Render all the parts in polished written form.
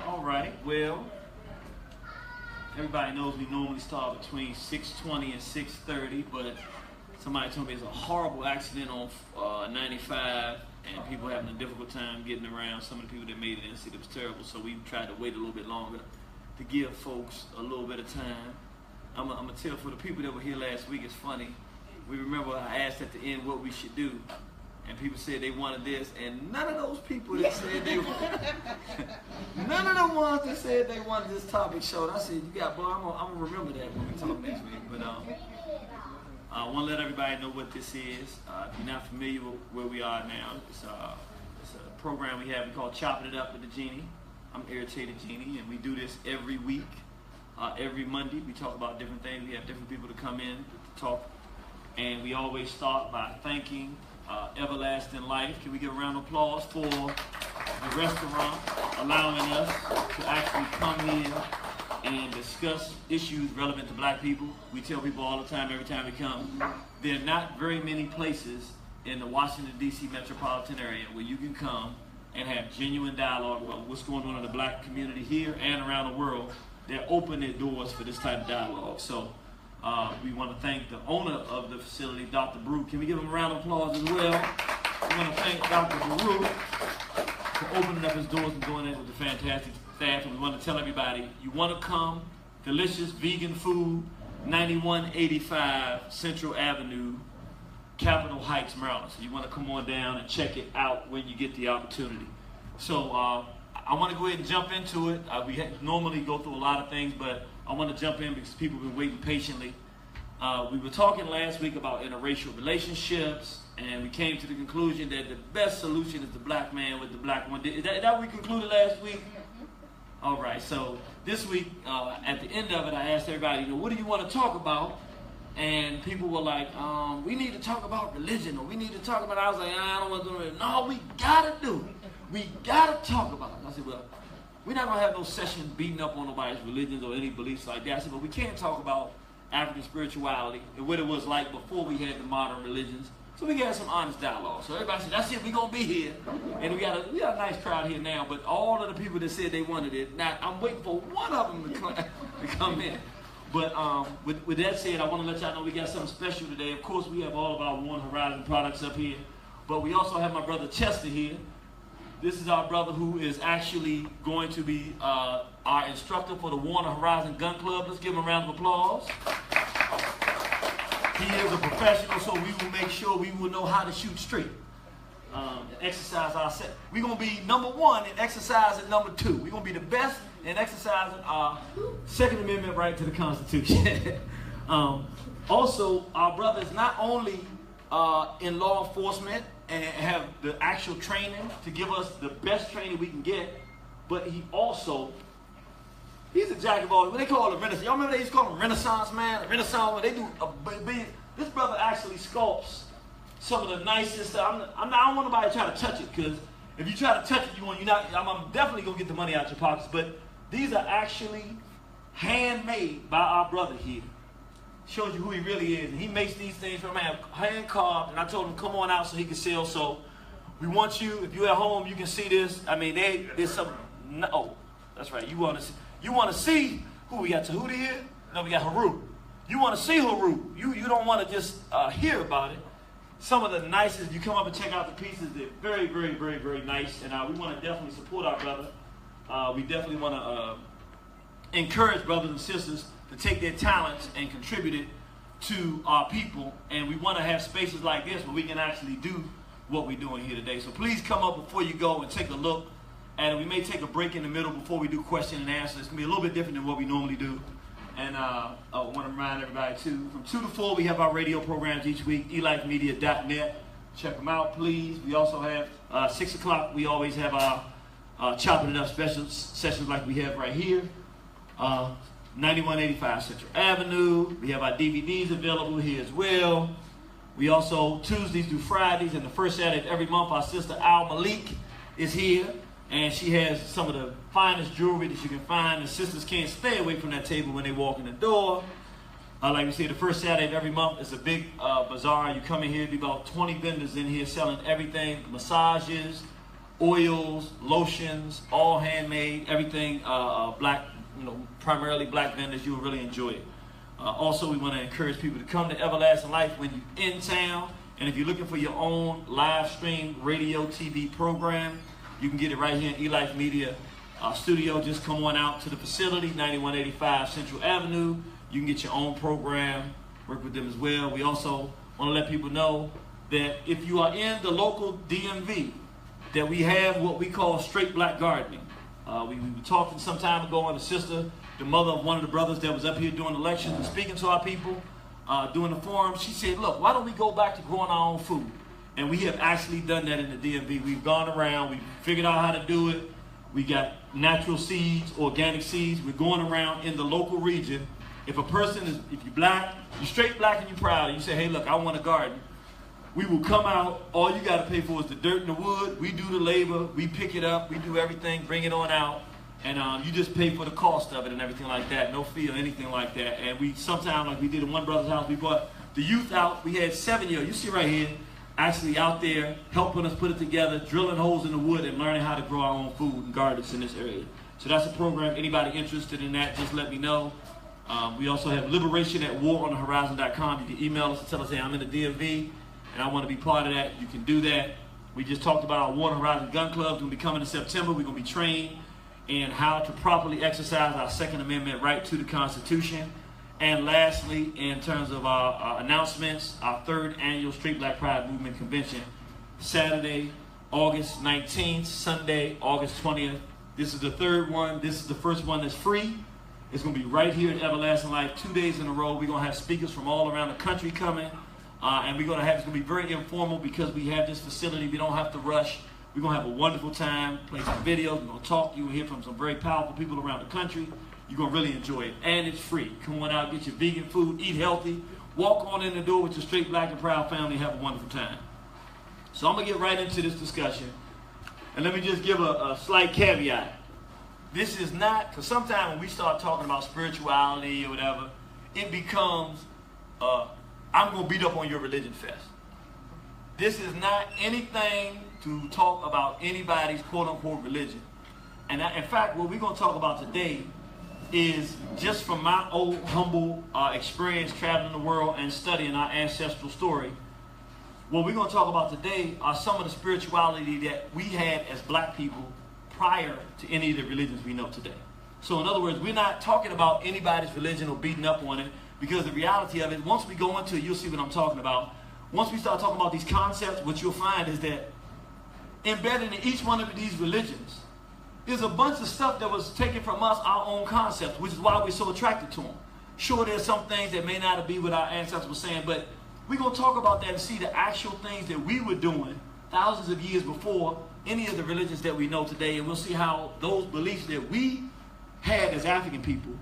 all right. Well, everybody knows we normally start between 6:20 and 6:30, but somebody told me it's a horrible accident on 95, and people having a difficult time getting around. Some of the people that made it in said it was terrible, so we tried to wait a little bit longer to give folks a little bit of time. I'm going to tell for the people that were here last week, it's funny. We remember I asked at the end what we should do, and people said they wanted this, and none of those people that said they none of the ones that said they wanted this topic showed. I said, you got, boy, I'm going to remember that when we talk next week. But I want to let everybody know what this is. If you're not familiar with where we are now, it's a program we have called Chopping It Up with the Genie. I'm Irritated Genie, and we do this every week. Every Monday, we talk about different things. We have different people to come in to talk. And we always start by thanking Everlasting Life. Can we give a round of applause for the restaurant allowing us to actually come here and discuss issues relevant to black people? We tell people all the time, every time we come, there are not very many places in the Washington, D.C. metropolitan area where you can come and have genuine dialogue about what's going on in the black community here and around the world. They're open their doors for this type of dialogue. So we want to thank the owner of the facility, Dr. Brew. Can we give him a round of applause as well? We want to thank Dr. Brew for opening up his doors and doing it with the fantastic staff. And we want to tell everybody, you want to come, delicious vegan food, 9185 Central Avenue, Capitol Heights, Maryland. So you want to come on down and check it out when you get the opportunity. So I want to go ahead and jump into it. We normally go through a lot of things, but I want to jump in because people have been waiting patiently. We were talking last week about interracial relationships, and we came to the conclusion that the best solution is the black man with the black woman. Is that what we concluded last week? All right, so this week, at the end of it, I asked everybody, what do you want to talk about? And people were like, we need to talk about religion, or we need to talk about, I was like, I don't want to do it. No, we got to do it. We got to talk about it. I said, well, we're not going to have no session beating up on nobody's religions or any beliefs like that. I said, but we can talk about African spirituality and what it was like before we had the modern religions. So we got some honest dialogue. So everybody said, that's it, we're going to be here. And we got a nice crowd here now, but all of the people that said they wanted it, now I'm waiting for one of them to come in. But with that said, I want to let y'all know we got something special today. Of course, we have all of our One Horizon products up here, but we also have my brother Chester here. This is our brother who is actually going to be our instructor for the Warner Horizon Gun Club. Let's give him a round of applause. He is a professional, so we will make sure we will know how to shoot straight. Exercise our set. We're going to be number one in exercise and number two. We're going to be the best in exercising our Second Amendment right to the Constitution. Also, our brother is not only in law enforcement and have the actual training to give us the best training we can get, but he's a jack of all. What they call a Renaissance. Y'all remember they used to call him Renaissance man? A Renaissance man. They do this brother actually sculpts some of the nicest stuff. I don't want nobody to try to touch it, because if you try to touch it, I'm definitely gonna get the money out your pockets. But these are actually handmade by our brother here. Shows you who he really is, and he makes these things from hand carved. And I told him come on out so he can sell. So we want you, if you're at home, you can see this. I mean, there's some. Oh, that's right. You want to see who we got? Tahuti here? No, we got Haru. You want to see Haru? You don't want to just hear about it. Some of the nicest. You come up and check out the pieces. They're very, very, very, very nice, and we want to definitely support our brother. We definitely want to encourage brothers and sisters to take their talents and contribute it to our people. And we want to have spaces like this where we can actually do what we're doing here today. So please come up before you go and take a look. And we may take a break in the middle before we do question and answer. It's going to be a little bit different than what we normally do. And I want to remind everybody, too, from 2 to 4, we have our radio programs each week, elifemedia.net. Check them out, please. We also have 6 o'clock. We always have our Chopping It Up special sessions like we have right here. 9185 Central Avenue. We have our DVDs available here as well. We also, Tuesdays through Fridays, and the first Saturday of every month, our sister Al Malik is here. And she has some of the finest jewelry that you can find. The sisters can't stay away from that table when they walk in the door. Like we say, the first Saturday of every month is a big bazaar. You come in here, there'll be about 20 vendors in here selling everything, massages, oils, lotions, all handmade, everything black, primarily black vendors. You'll really enjoy it. Also, we want to encourage people to come to Everlasting Life when you're in town. And if you're looking for your own live stream radio TV program, you can get it right here in eLife Media Studio. Just come on out to the facility, 9185 Central Avenue. You can get your own program, work with them as well. We also want to let people know that if you are in the local DMV, that we have what we call straight black gardening. We were talking some time ago on the sister, the mother of one of the brothers that was up here doing the lectures and speaking to our people, doing the forum. She said, look, why don't we go back to growing our own food? And we have actually done that in the DMV. We've gone around, we've figured out how to do it. We got natural seeds, organic seeds. We're going around in the local region. If a person is, if you're black, you're straight black and you're proud, and you say, hey, look, I want a garden. We will come out. All you got to pay for is the dirt and the wood. We do the labor. We pick it up. We do everything. Bring it on out. And you just pay for the cost of it and everything like that. No fee or anything like that. And we sometimes, like we did in one brother's house, we brought the youth out. We had 7-year-olds. You see right here, actually out there helping us put it together, drilling holes in the wood and learning how to grow our own food and gardens in this area. So that's a program. Anybody interested in that, just let me know. We also have Liberation at WarOnTheHorizon.com. You can email us and tell us, hey, I'm in the DMV and I want to be part of that. You can do that. We just talked about our War on the Horizon Gun Club. It's going to be coming in September. We're going to be trained in how to properly exercise our Second Amendment right to the Constitution. And lastly, in terms of our announcements, our 3rd annual Street Black Pride Movement Convention, Saturday, August 19th, Sunday, August 20th. This is the 3rd one. This is the first one that's free. It's going to be right here at Everlasting Life, 2 days in a row. We're going to have speakers from all around the country coming. And we're going to have, it's going to be very informal because we have this facility. We don't have to rush. We're going to have a wonderful time, play some videos. We're going to talk. You'll hear from some very powerful people around the country. You're going to really enjoy it. And it's free. Come on out, get your vegan food, eat healthy, walk on in the door with your straight black and proud family, have a wonderful time. So I'm going to get right into this discussion. And let me just give a slight caveat. This is not, because sometimes when we start talking about spirituality or whatever, it becomes, I'm going to beat up on your religion fest. This is not anything to talk about anybody's quote-unquote religion. And in fact, what we're going to talk about today is just from my old humble experience traveling the world and studying our ancestral story. What we're going to talk about today are some of the spirituality that we had as black people prior to any of the religions we know today. So in other words, we're not talking about anybody's religion or beating up on it, because the reality of it, once we go into it, you'll see what I'm talking about. Once we start talking about these concepts, what you'll find is that embedded in each one of these religions is a bunch of stuff that was taken from us, our own concepts, which is why we're so attracted to them. Sure, there's some things that may not be what our ancestors were saying, but we're going to talk about that and see the actual things that we were doing thousands of years before any of the religions that we know today, and we'll see how those beliefs that we had as African people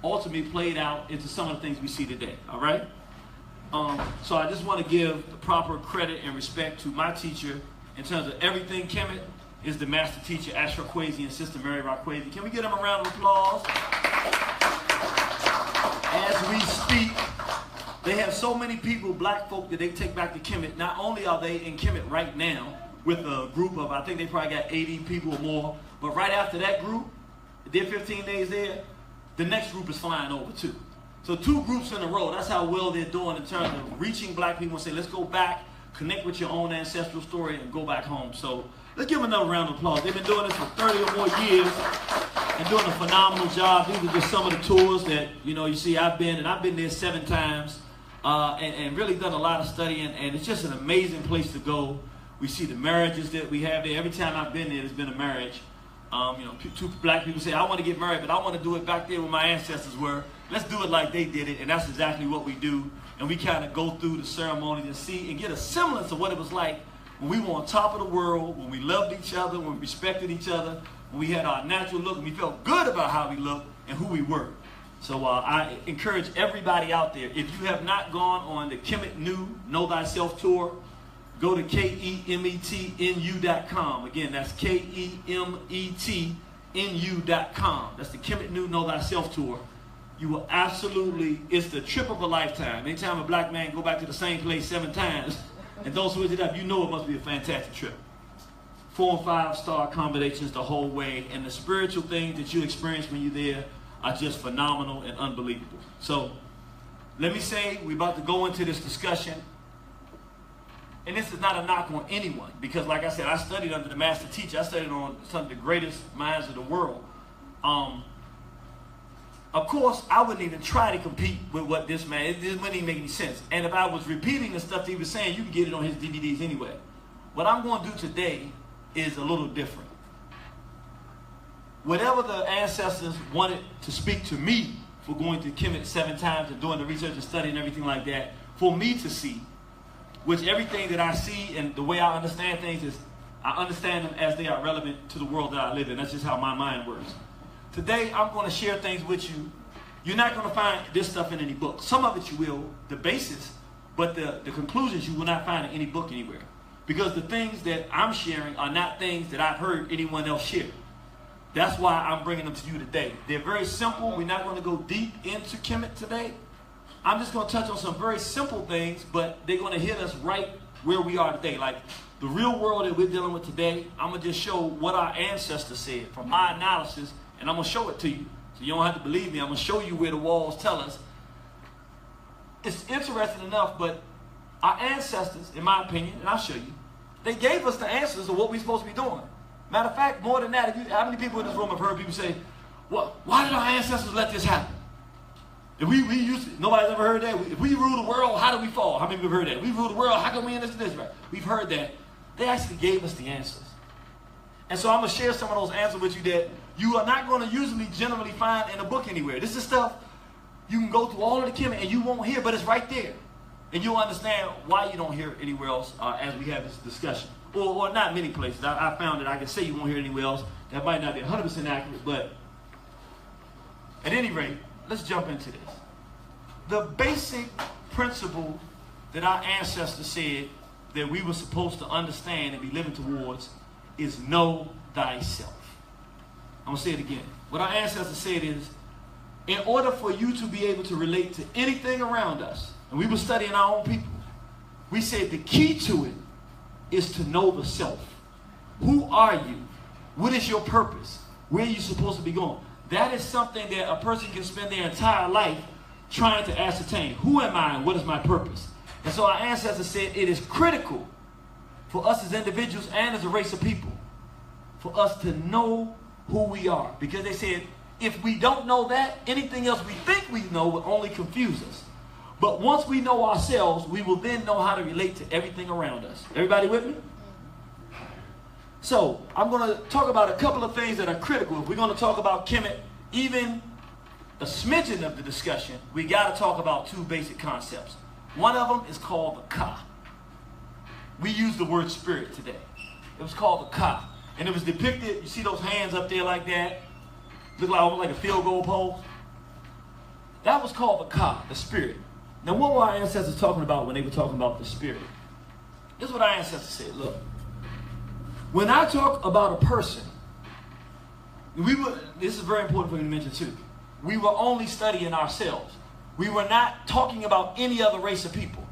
ultimately played out into some of the things we see today, all right? So I just want to give the proper credit and respect to my teacher in terms of everything Kemet is the master teacher, Asher Kwesi and Sister Mary Rakwesi. Can we give them a round of applause? As we speak, they have so many people, black folk, that they take back to Kemet. Not only are they in Kemet right now with a group of, I think they probably got 80 people or more, but right after that group, they're 15 days there, the next group is flying over too. So 2 groups in a row, that's how well they're doing in terms of reaching black people and say, let's go back, connect with your own ancestral story, and go back home. So let's give them another round of applause. They've been doing this for 30 or more years and doing a phenomenal job. These are just some of the tours that, you see I've been there 7 times and really done a lot of studying, and it's just an amazing place to go. We see the marriages that we have there. Every time I've been there, there's been a marriage. 2 black people say, I want to get married, but I want to do it back there where my ancestors were. Let's do it like they did it, and that's exactly what we do. And we kind of go through the ceremonies and see and get a semblance of what it was like when we were on top of the world, when we loved each other, when we respected each other, when we had our natural look, and we felt good about how we looked and who we were. So I encourage everybody out there, if you have not gone on the Kemet New Know Thyself Tour, go to KEMETNU.com. Again, that's KEMETNU.com. That's the Kemet New Know Thyself Tour. You will absolutely, it's the trip of a lifetime. Anytime a black man go back to the same place 7 times and don't switch it up, you know it must be a fantastic trip. 4- and 5-star accommodations the whole way, and the spiritual things that you experience when you're there are just phenomenal and unbelievable. So let me say, we're about to go into this discussion, and this is not a knock on anyone, because like I said, I studied under the master teacher. I studied on some of the greatest minds of the world. Of course, I wouldn't even try to compete with what this man, it wouldn't even make any sense. And if I was repeating the stuff that he was saying, you can get it on his DVDs anyway. What I'm going to do today is a little different. Whatever the ancestors wanted to speak to me for going to Kemetic 7 times and doing the research and study and everything like that, for me to see, which everything that I see and the way I understand things is, I understand them as they are relevant to the world that I live in. That's just how my mind works. Today, I'm going to share things with you. You're not going to find this stuff in any book. Some of it you will, the basis, but the conclusions you will not find in any book anywhere. Because the things that I'm sharing are not things that I've heard anyone else share. That's why I'm bringing them to you today. They're very simple. We're not going to go deep into Kemet today. I'm just going to touch on some very simple things, but they're going to hit us right where we are today. Like the real world that we're dealing with today, I'm going to just show what our ancestors said from my analysis, and I'm going to show it to you. So you don't have to believe me. I'm going to show you where the walls tell us. It's interesting enough, but our ancestors, in my opinion, and I'll show you, they gave us the answers of what we're supposed to be doing. Matter of fact, more than that, how many people in this room have heard people say, why did our ancestors let this happen? If nobody's ever heard that. If we rule the world, how do we fall? How many people have heard that? If we rule the world, how come we in this, right? We've heard that. They actually gave us the answers. And so I'm going to share some of those answers with you that you are not going to usually generally find in a book anywhere. This is stuff you can go through all of the Kemet and you won't hear, but it's right there. And you'll understand why you don't hear it anywhere else as we have this discussion. Or not many places. I found that I can say you won't hear it anywhere else. That might not be 100% accurate, but at any rate, let's jump into this. The basic principle that our ancestors said that we were supposed to understand and be living towards is know thyself. I'm going to say it again. What our ancestors said is, in order for you to be able to relate to anything around us, and we were studying our own people, we said the key to it is to know the self. Who are you? What is your purpose? Where are you supposed to be going? That is something that a person can spend their entire life trying to ascertain. Who am I and what is my purpose? And so our ancestors said it is critical for us as individuals and as a race of people for us to know who we are. Because they said if we don't know that, anything else we think we know will only confuse us. But once we know ourselves, we will then know how to relate to everything around us. Everybody with me? So, I'm going to talk about a couple of things that are critical. If we're going to talk about Kemet, even a smidgen of the discussion, we got to talk about two basic concepts. One of them is called the Ka. We use the word spirit today. It was called the Ka. And it was depicted, you see those hands up there like that? Look like almost like a field goal pole. That was called the Ka, the spirit. Now, what were our ancestors talking about when they were talking about the spirit? This is what our ancestors said. Look, when I talk about a person, this is very important for me to mention too. We were only studying ourselves. We were not talking about any other race of people.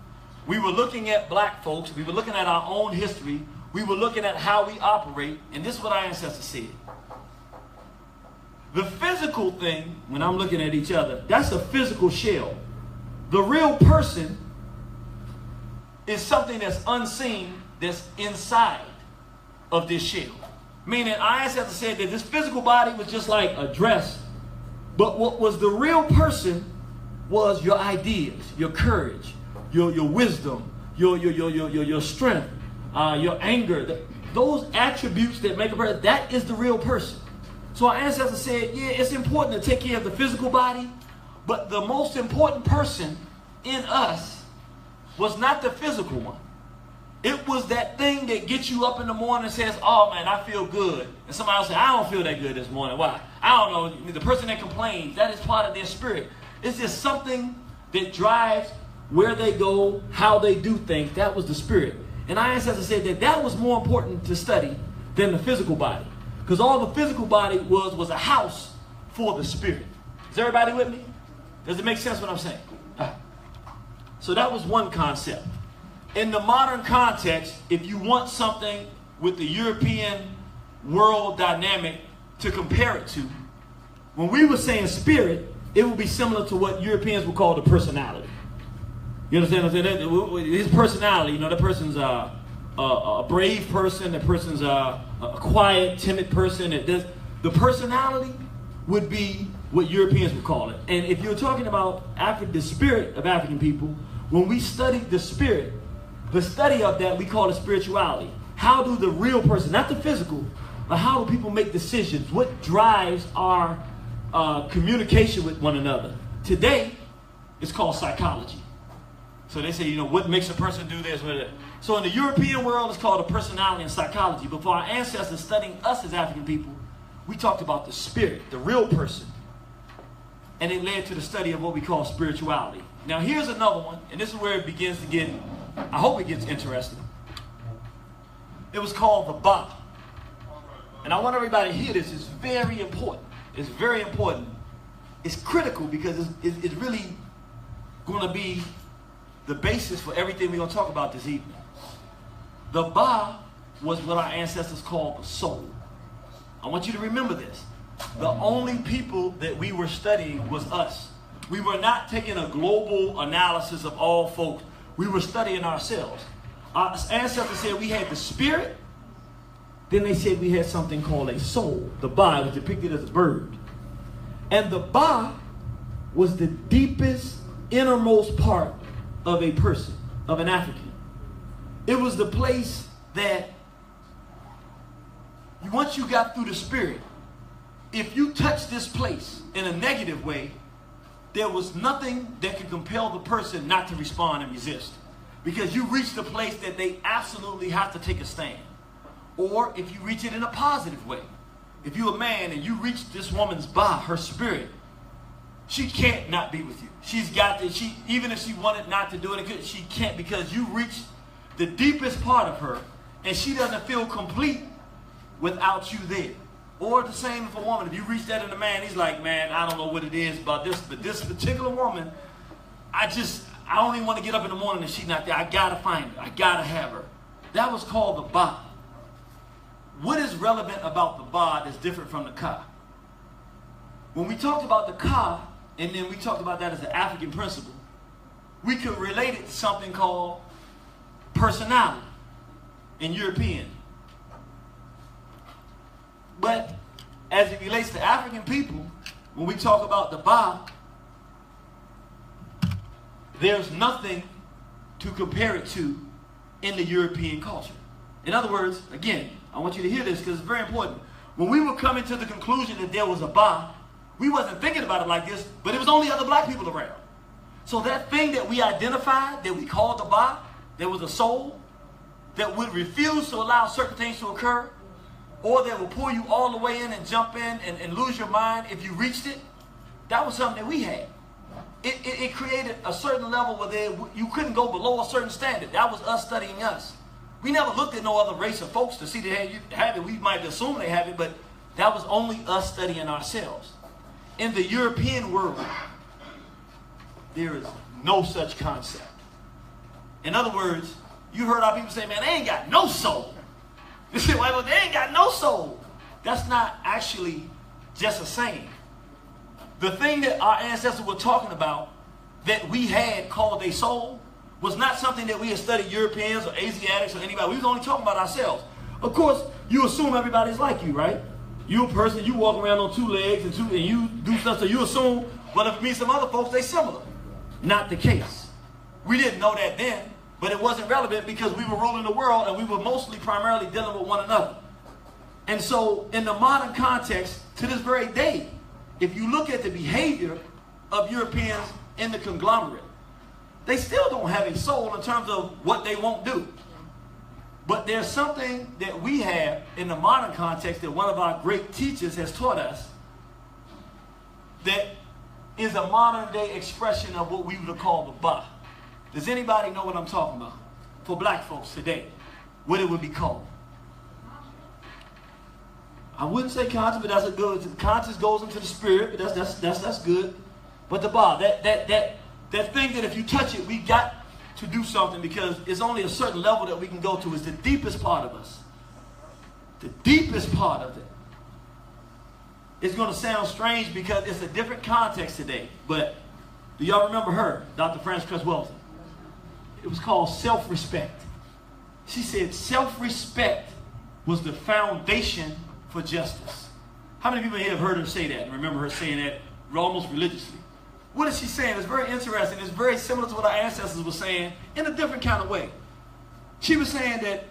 We were looking at black folks. We were looking at our own history. We were looking at how we operate. And this is what our ancestors said. The physical thing, when I'm looking at each other, that's a physical shell. The real person is something that's unseen, that's inside of this shell. Meaning, our ancestors said that this physical body was just like a dress. But what was the real person was your ideas, your courage, your wisdom, your strength, your anger. Those attributes that make a person, that is the real person. So our ancestors said, yeah, it's important to take care of the physical body, but the most important person in us was not the physical one. It was that thing that gets you up in the morning and says, oh man, I feel good. And somebody else says, I don't feel that good this morning. Why? I don't know. The person that complains, that is part of their spirit. It's just something that drives where they go, how they do things. That was the spirit. And our ancestors said that that was more important to study than the physical body. Because all the physical body was a house for the spirit. Is everybody with me? Does it make sense what I'm saying? So that was one concept. In the modern context, if you want something with the European world dynamic to compare it to, when we were saying spirit, it would be similar to what Europeans would call the personality. You understand what I'm saying? His personality, you know, that person's a brave person, that person's a quiet, timid person. The personality would be what Europeans would call it. And if you're talking about the spirit of African people, when we studied the spirit, the study of that we call it spirituality. How do the real person, not the physical, but how do people make decisions? What drives our communication with one another? Today, it's called psychology. So they say, you know, what makes a person do this? So in the European world, it's called a personality and psychology. But for our ancestors studying us as African people, we talked about the spirit, the real person. And it led to the study of what we call spirituality. Now here's another one, and this is where it begins to get, I hope it gets interesting. It was called the Ba. And I want everybody to hear this. It's very important. It's very important. It's critical because it's really going to be the basis for everything we're going to talk about this evening. The Ba was what our ancestors called the soul. I want you to remember this. The only people that we were studying was us. We were not taking a global analysis of all folks. We were studying ourselves. Our ancestors said we had the spirit. Then they said we had something called a soul. The Ba was depicted as a bird. And the Ba was the deepest, innermost part of a person, of an African. It was the place that once you got through the spirit, if you touched this place in a negative way, there was nothing that could compel the person not to respond and resist. Because you reached the place that they absolutely have to take a stand. Or if you reach it in a positive way. If you're a man and you reach this woman's Ba, her spirit, she can't not be with you. She's got to, even if she wanted not to do it, she can't, because you reached the deepest part of her and she doesn't feel complete without you there. Or the same for a woman. If you reach that in a man, he's like, man, I don't know what it is about this, but this particular woman, I don't even want to get up in the morning and she's not there. I gotta find her. I gotta have her. That was called the Ba. What is relevant about the Ba that's different from the Ka? When we talked about the Ka, and then we talked about that as the African principle, we could relate it to something called personality in European. But as it relates to African people, when we talk about the Ba, there's nothing to compare it to in the European culture. In other words, again, I want you to hear this because it's very important. When we were coming to the conclusion that there was a Ba, we wasn't thinking about it like this, but it was only other black people around. So that thing that we identified, that we called the Ba, there was a soul that would refuse to allow certain things to occur, or that will pull you all the way in and jump in and lose your mind if you reached it. That was something that we had. It created a certain level where you couldn't go below a certain standard. That was us studying us. We never looked at no other race of folks to see they have it. We might assume they have it, but that was only us studying ourselves. In the European world, there is no such concept. In other words, you heard our people say, man, they ain't got no soul. You say, well, they ain't got no soul. That's not actually just a saying. The thing that our ancestors were talking about that we had called a soul was not something that we had studied Europeans or Asiatics or anybody. We was only talking about ourselves. Of course, you assume everybody's like you, right? You a person, you walk around on two legs and you do stuff, so you assume, well, if it means some other folks, they similar. Not the case. We didn't know that then, but it wasn't relevant because we were ruling the world and we were mostly primarily dealing with one another. And so in the modern context, to this very day, if you look at the behavior of Europeans in the conglomerate, they still don't have a soul in terms of what they won't do. But there's something that we have in the modern context that one of our great teachers has taught us that is a modern day expression of what we would call the Ba. Does anybody know what I'm talking about? For black folks today, what it would be called? I wouldn't say conscious, but that's a good. Conscious goes into the spirit, but that's good. But the Ba, that thing that if you touch it, we got to do something because it's only a certain level that we can go to. It's the deepest part of us. the deepest part of it. It's going to sound strange because it's a different context today. But do y'all remember her, Dr. Frances Cress Welsing? It was called self-respect. She said self-respect was the foundation for justice. How many people here have heard her say that and remember her saying that almost religiously? What is she saying? It's very interesting. It's very similar to what our ancestors were saying in a different kind of way. She was saying that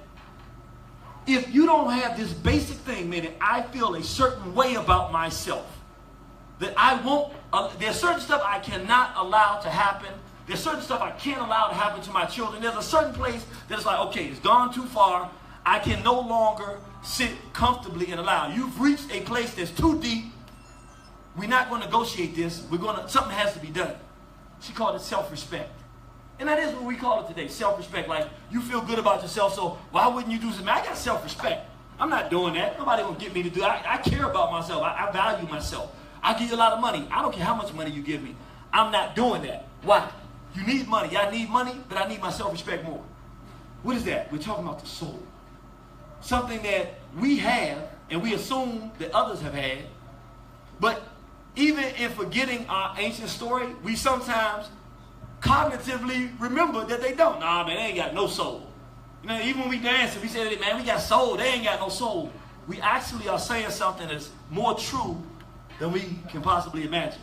if you don't have this basic thing, meaning I feel a certain way about myself, that I won't, there's certain stuff I cannot allow to happen. There's certain stuff I can't allow to happen to my children. There's a certain place that's like, okay, it's gone too far. I can no longer sit comfortably and allow. You've reached a place that's too deep. We're not going to negotiate this. Something has to be done. She called it self-respect. And that is what we call it today, self-respect. Like, you feel good about yourself, so why wouldn't you do something? I got self-respect. I'm not doing that. Nobody will get me to do it. I care about myself. I value myself. I give you a lot of money. I don't care how much money you give me. I'm not doing that. Why? You need money. I need money, but I need my self-respect more. What is that? We're talking about the soul. Something that we have, and we assume that others have had. But even in forgetting our ancient story, we sometimes cognitively remember that they don't. Nah, man, they ain't got no soul. You know, even when we dance and we say, man, we got soul, they ain't got no soul. We actually are saying something that's more true than we can possibly imagine.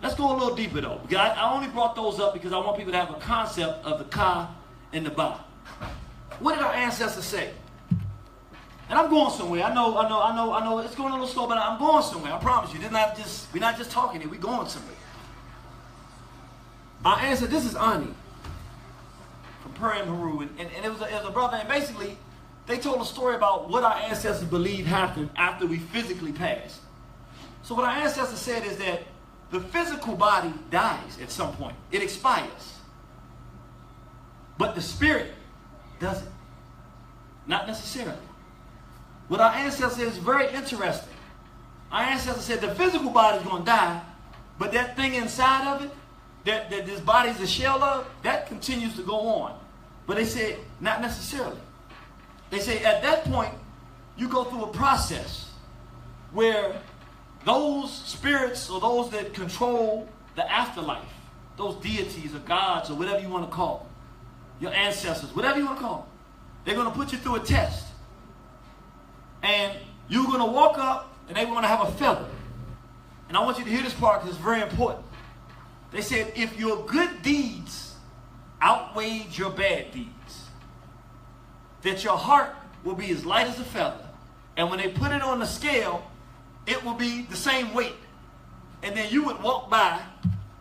Let's go a little deeper though. Because I only brought those up because I want people to have a concept of the ka and the ba. What did our ancestors say? And I'm going somewhere. I know. It's going a little slow, but I'm going somewhere. I promise you. We're not just talking here. We're going somewhere. Our ancestor, this is Ani from Purim Haru, and it was a brother, and basically they told a story about what our ancestors believed happened after we physically passed. So what our ancestors said is that the physical body dies at some point. It expires. But the spirit doesn't. Not necessarily. What our ancestors said is very interesting. Our ancestors said the physical body is going to die, but that thing inside of it, that this body is a shell of, that continues to go on. But they said, not necessarily. They say at that point, you go through a process where those spirits or those that control the afterlife, those deities or gods or whatever you want to call them, your ancestors, whatever you want to call them, they're going to put you through a test. And you're going to walk up and they're going to have a feather. And I want you to hear this part because it's very important. They said, if your good deeds outweighed your bad deeds, that your heart will be as light as a feather. And when they put it on the scale, it will be the same weight. And then you would walk by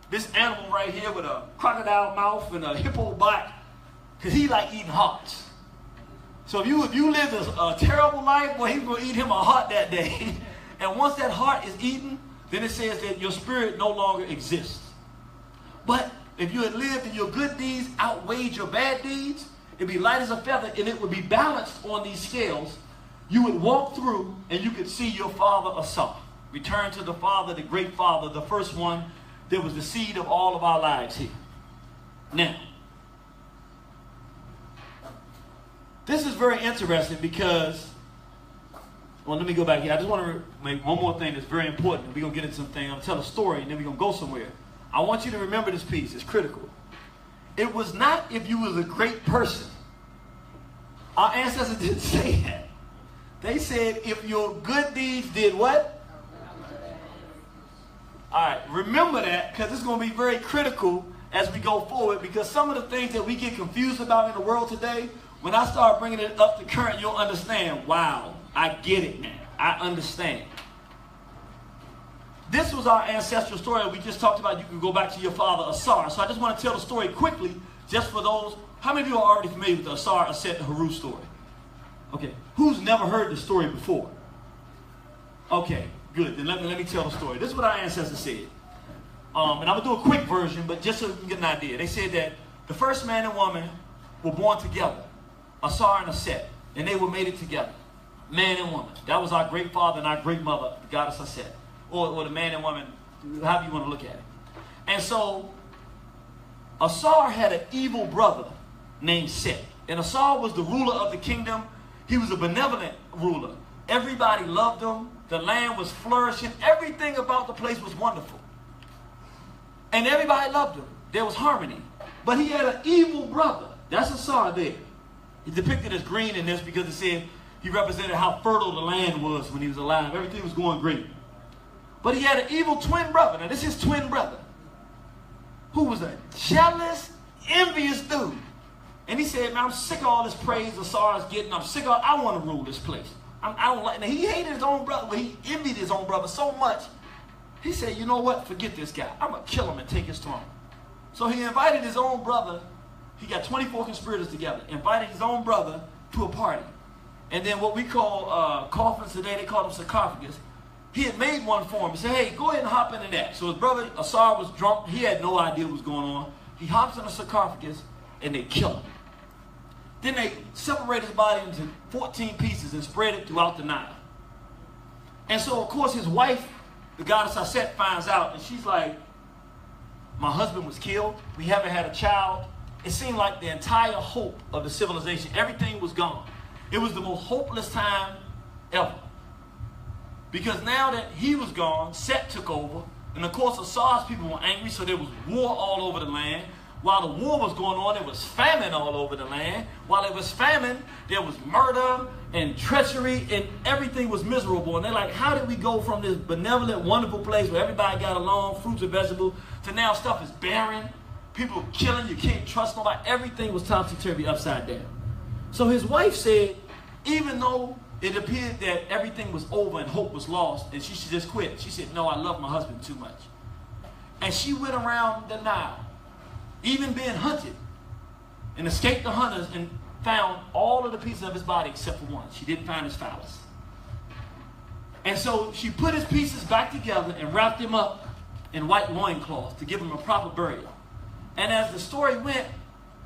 this animal right here with a crocodile mouth and a hippo back, because he like eating hearts. So if you lived a terrible life, well, he's going to eat him a heart that day. And once that heart is eaten, then it says that your spirit no longer exists. But if you had lived and your good deeds outweighed your bad deeds, it'd be light as a feather and it would be balanced on these scales. You would walk through and you could see your father Asa. Return to the father, the great father, the first one that was the seed of all of our lives here. Now, this is very interesting because, well, let me go back here. I just want to make one more thing that's very important. We're going to get into something. I'm going to tell a story, and then we're going to go somewhere. I want you to remember this piece. It's critical. It was not if you was a great person. Our ancestors didn't say that. They said if your good deeds did what? All right, remember that because it's going to be very critical as we go forward, because some of the things that we get confused about in the world today, when I start bringing it up to current, you'll understand. Wow, I get it now. I understand. This was our ancestral story we just talked about. You can go back to your father, Asar. So I just want to tell the story quickly, just for those. How many of you are already familiar with the Asar, Aset, and Haru story? Okay. Who's never heard the story before? Okay, good. Then let me tell the story. This is what our ancestors said. And I'm going to do a quick version, but just so you can get an idea. They said that the first man and woman were born together. Asar and Aset, and they were mated together, man and woman. That was our great father and our great mother, the goddess Aset, or the man and woman, however you want to look at it. And so Asar had an evil brother named Set, and Asar was the ruler of the kingdom. He was a benevolent ruler, Everybody loved him. The land was flourishing. Everything about the place was wonderful. And everybody loved him. There was harmony. But he had an evil brother. That's Asar there. He's depicted as green in this because it said he represented how fertile the land was when he was alive. Everything was going great. But he had an evil twin brother. Now, this is his twin brother, who was a jealous, envious dude. And he said, man, I'm sick of all this praise Asar is getting. I'm sick of I want to rule this place. I don't like. Now, he hated his own brother, but he envied his own brother so much. He said, you know what? Forget this guy. I'm going to kill him and take his throne. So he invited his own brother. He got 24 conspirators together. Invited his own brother to a party. And then what we call coffins today, they call them sarcophagus. He had made one for him. He said, hey, go ahead and hop into that. So his brother Asar was drunk. He had no idea what was going on. He hops in the sarcophagus and they kill him. Then they separate his body into 14 pieces and spread it throughout the Nile. And so, of course, his wife, the goddess Aset, finds out, and she's like, my husband was killed. We haven't had a child. It seemed like the entire hope of the civilization, everything was gone. It was the most hopeless time ever. Because now that he was gone, Set took over. And of course, Asar's people were angry, so there was war all over the land. While the war was going on, there was famine all over the land. While there was famine, there was murder and treachery, and everything was miserable. And they're like, how did we go from this benevolent, wonderful place where everybody got along, fruits and vegetables, to now stuff is barren, people killing, you can't trust nobody. Everything was topsy-turvy, upside down. So his wife said, even though it appeared that everything was over and hope was lost, and she should just quit, she said, no, I love my husband too much. And she went around the Nile, even being hunted, and escaped the hunters and found all of the pieces of his body except for one. She didn't find his phallus. And so she put his pieces back together and wrapped him up in white loincloths to give him a proper burial. And as the story went,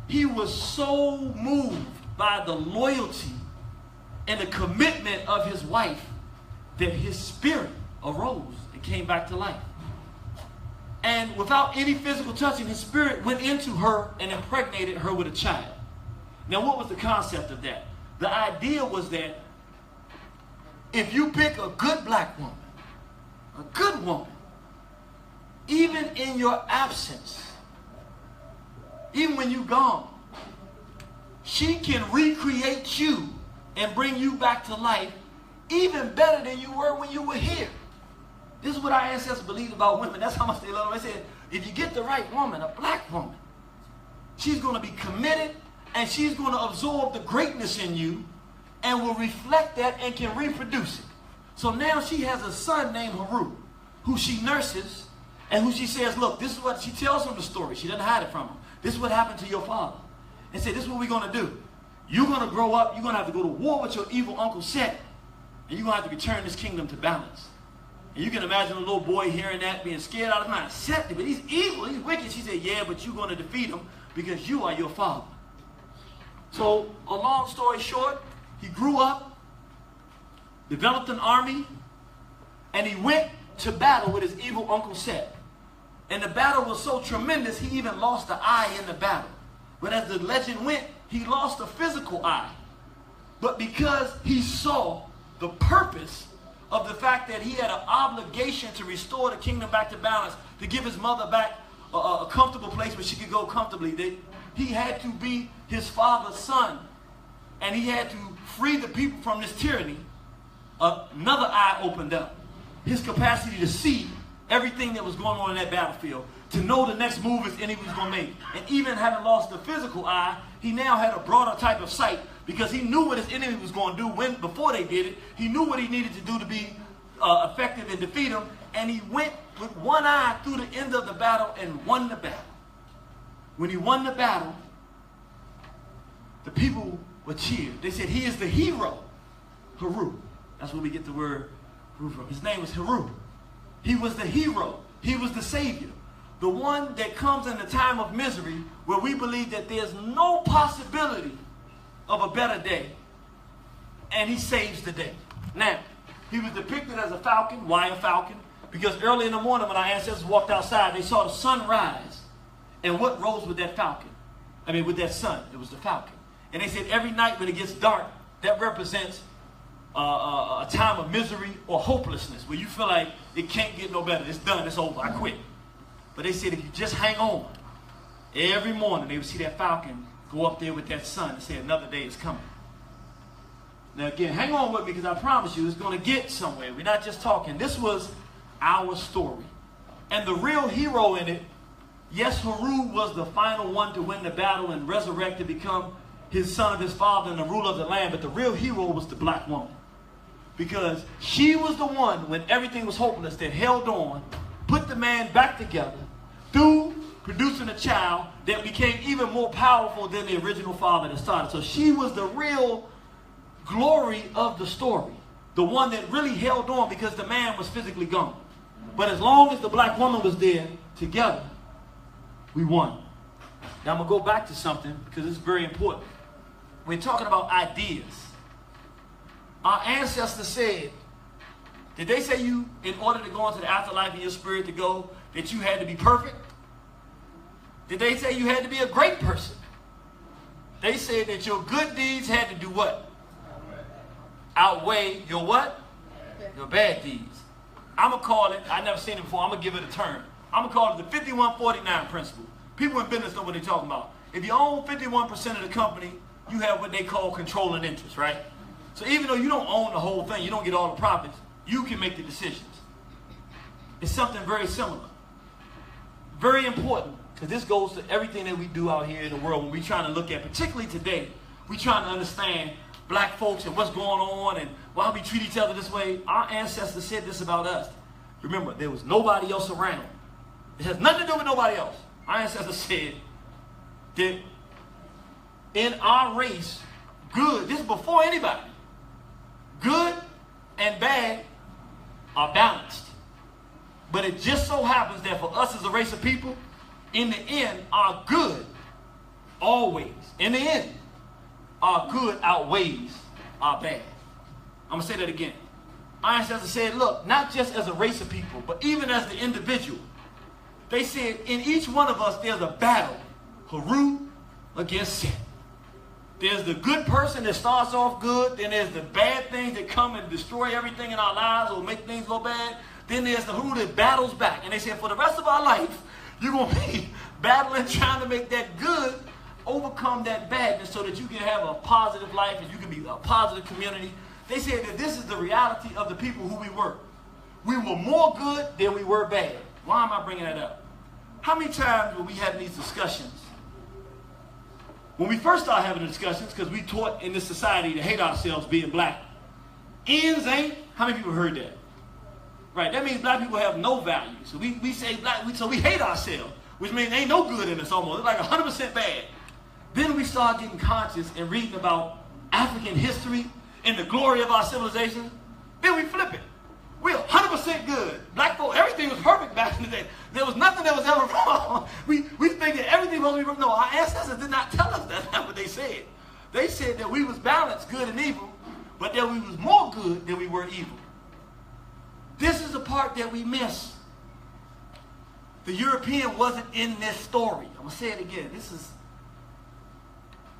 he was so moved by the loyalty and the commitment of his wife that his spirit arose and came back to life. And without any physical touching, his spirit went into her and impregnated her with a child. Now, what was the concept of that? The idea was that if you pick a good black woman, a good woman, even in your absence, even when you're gone, she can recreate you and bring you back to life even better than you were when you were here. This is what our ancestors believed about women. That's how much they love them. They said, if you get the right woman, a black woman, she's going to be committed and she's going to absorb the greatness in you and will reflect that and can reproduce it. So now she has a son named Haru, who she nurses and who she says, look, this is what she tells him the story. She doesn't hide it from him. This is what happened to your father. And said, this is what we're going to do. You're going to grow up. You're going to have to go to war with your evil uncle Set. And you're going to have to return this kingdom to balance. And you can imagine a little boy hearing that, being scared out of his mind. Set, but he's evil, he's wicked. She said, yeah, but you're going to defeat him because you are your father. So, a long story short, he grew up, developed an army, and he went to battle with his evil uncle Set. And the battle was so tremendous, he even lost the eye in the battle. But as the legend went, he lost a physical eye. But because he saw the purpose of the fact that he had an obligation to restore the kingdom back to balance, to give his mother back a comfortable place where she could go comfortably, that he had to be his father's son. And he had to free the people from this tyranny. Another eye opened up. His capacity to see everything that was going on in that battlefield, to know the next move his enemy was going to make. And even having lost the physical eye, he now had a broader type of sight because he knew what his enemy was going to do before they did it. He knew what he needed to do to be effective and defeat him. And he went with one eye through the end of the battle and won the battle. When he won the battle, the people were cheered. They said, he is the hero, Haru. That's where we get the word Haru from. His name was Haru. He was the hero. He was the savior. The one that comes in a time of misery where we believe that there's no possibility of a better day. And he saves the day. Now, he was depicted as a falcon. Why a falcon? Because early in the morning when our ancestors walked outside, they saw the sun rise. And what rose with that falcon? With that sun. It was the falcon. And they said every night when it gets dark, that represents a time of misery or hopelessness where you feel like it can't get no better. It's done. It's over. I quit. But they said if you just hang on, every morning they would see that falcon go up there with that sun and say another day is coming. Now again, hang on with me because I promise you it's going to get somewhere. We're not just talking. This was our story. And the real hero in it, yes, Haru was the final one to win the battle and resurrect to become his son of his father and the ruler of the land. But the real hero was the black woman. Because she was the one, when everything was hopeless, that held on, put the man back together, through producing a child that became even more powerful than the original father that started. So she was the real glory of the story. The one that really held on because the man was physically gone. But as long as the black woman was there together, we won. Now I'm going to go back to something because it's very important. We're talking about ideas. Our ancestors said, did they say you, in order to go into the afterlife in your spirit to go, that you had to be perfect? Did they say you had to be a great person? They said that your good deeds had to do what? Outweigh your what? Your bad deeds. I'm going to call it, I've never seen it before, I'm going to give it a term. I'm going to call it the 5149 principle. People in business know what they're talking about. If you own 51% of the company, you have what they call controlling interest, right? So even though you don't own the whole thing, you don't get all the profits, you can make the decisions. It's something very similar. Very important, because this goes to everything that we do out here in the world when we're trying to look at, particularly today, we're trying to understand black folks and what's going on and why we treat each other this way. Our ancestors said this about us. Remember, there was nobody else around. It has nothing to do with nobody else. Our ancestors said that in our race, good, this is before anybody, good and bad are balanced. But it just so happens that for us as a race of people, in the end, our good always, in the end, our good outweighs our bad. I'm going to say that again. Our ancestors said, look, not just as a race of people, but even as the individual. They said, in each one of us, there's a battle, Haru against sin. There's the good person that starts off good. Then there's the bad things that come and destroy everything in our lives or make things go bad. Then there's the Haru that battles back. And they said, for the rest of our life, you're going to be battling, trying to make that good overcome that badness so that you can have a positive life and you can be a positive community. They said that this is the reality of the people who we were. We were more good than we were bad. Why am I bringing that up? How many times were we having these discussions? When we first started having the discussions, because we taught in this society to hate ourselves being black. Ends ain't, how many people heard that? Right, that means black people have no value. So we say black, so we hate ourselves, which means ain't no good in us almost. It's like 100% bad. Then we start getting conscious and reading about African history and the glory of our civilization. Then we flip it. We're 100% good. Black folk, everything was perfect back in the day. There was nothing that was ever wrong. We think that everything was wrong. No, our ancestors did not tell us that's not what they said. They said that we was balanced, good and evil, but that we was more good than we were evil. This is the part that we miss. The European wasn't in this story. I'm going to say it again.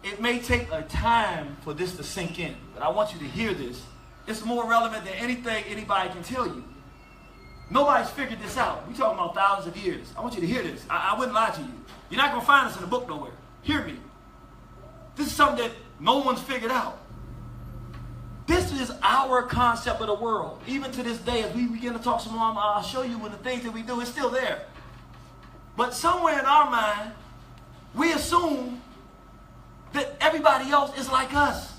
It may take a time for this to sink in, but I want you to hear this. It's more relevant than anything anybody can tell you. Nobody's figured this out. We're talking about thousands of years. I want you to hear this. I wouldn't lie to you. You're not going to find this in a book nowhere. Hear me. This is something that no one's figured out. This is our concept of the world. Even to this day, as we begin to talk some more, I'll show you when the things that we do is still there. But somewhere in our mind, we assume that everybody else is like us.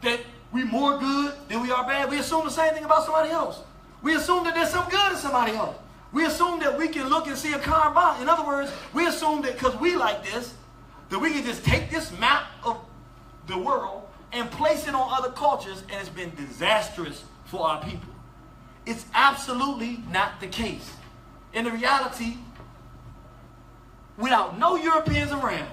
That we're more good than we are bad. We assume the same thing about somebody else. We assume that there's some good in somebody else. We assume that we can look and see a karma. In other words, we assume that because we like this, that we can just take this map of the world and place it on other cultures, and it's been disastrous for our people. It's absolutely not the case. In the reality, without no Europeans around,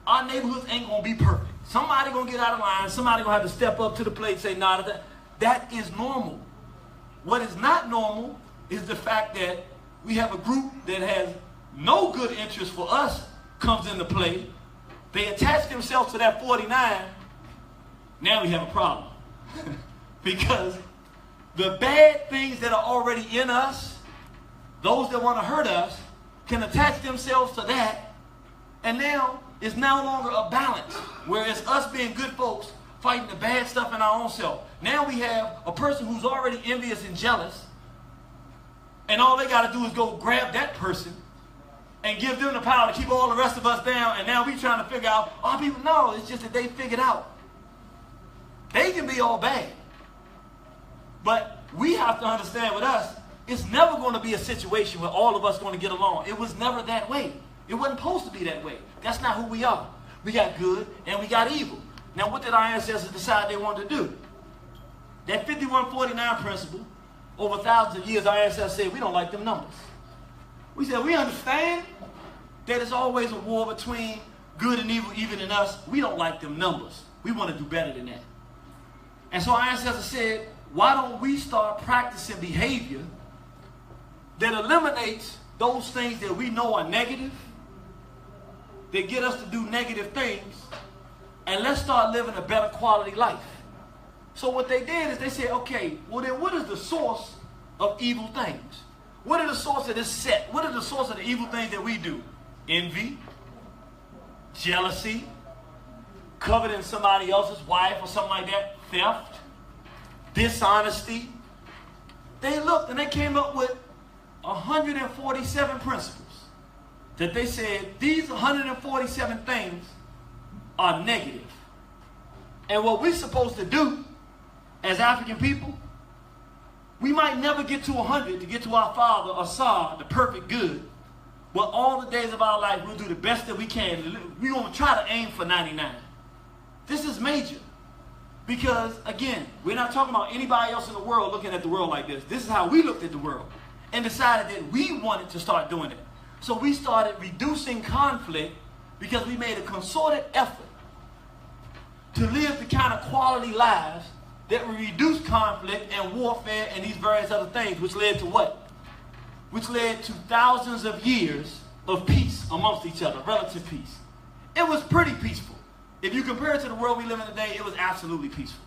our neighborhoods ain't going to be perfect. Somebody going to get out of line. Somebody going to have to step up to the plate and say, nah, that is normal. What is not normal is the fact that we have a group that has no good interest for us comes into play. They attach themselves to that 49. Now we have a problem. Because the bad things that are already in us, those that want to hurt us, can attach themselves to that, and now it's no longer a balance, where it's us being good folks fighting the bad stuff in our own self. Now we have a person who's already envious and jealous, and all they got to do is go grab that person and give them the power to keep all the rest of us down, and now we trying to figure out, oh, people, no, it's just that they figured out. They can be all bad. But we have to understand with us, it's never going to be a situation where all of us going to get along. It was never that way. It wasn't supposed to be that way. That's not who we are. We got good and we got evil. Now, what did our ancestors decide they wanted to do? That 5149 principle, over thousands of years, our ancestors said, we don't like them numbers. We said, we understand that it's always a war between good and evil, even in us. We don't like them numbers. We want to do better than that. And so our ancestors said, why don't we start practicing behavior that eliminates those things that we know are negative, that get us to do negative things, and let's start living a better quality life. So what they did is they said, okay, well then what is the source of evil things? What are the source of this set? What are the source of the evil things that we do? Envy, jealousy, coveting somebody else's wife or something like that, theft, dishonesty. They looked and they came up with 147 principles that they said these 147 things are negative. And what we're supposed to do as African people, we might never get to 100 to get to our Father, Asar, the perfect good. But all the days of our life, we'll do the best that we can. We're going to try to aim for 99. This is major. Because, again, we're not talking about anybody else in the world looking at the world like this. This is how we looked at the world and decided that we wanted to start doing it. So we started reducing conflict because we made a concerted effort to live the kind of quality lives that would reduce conflict and warfare and these various other things, which led to what? Which led to thousands of years of peace amongst each other, relative peace. It was pretty peaceful. If you compare it to the world we live in today, it was absolutely peaceful.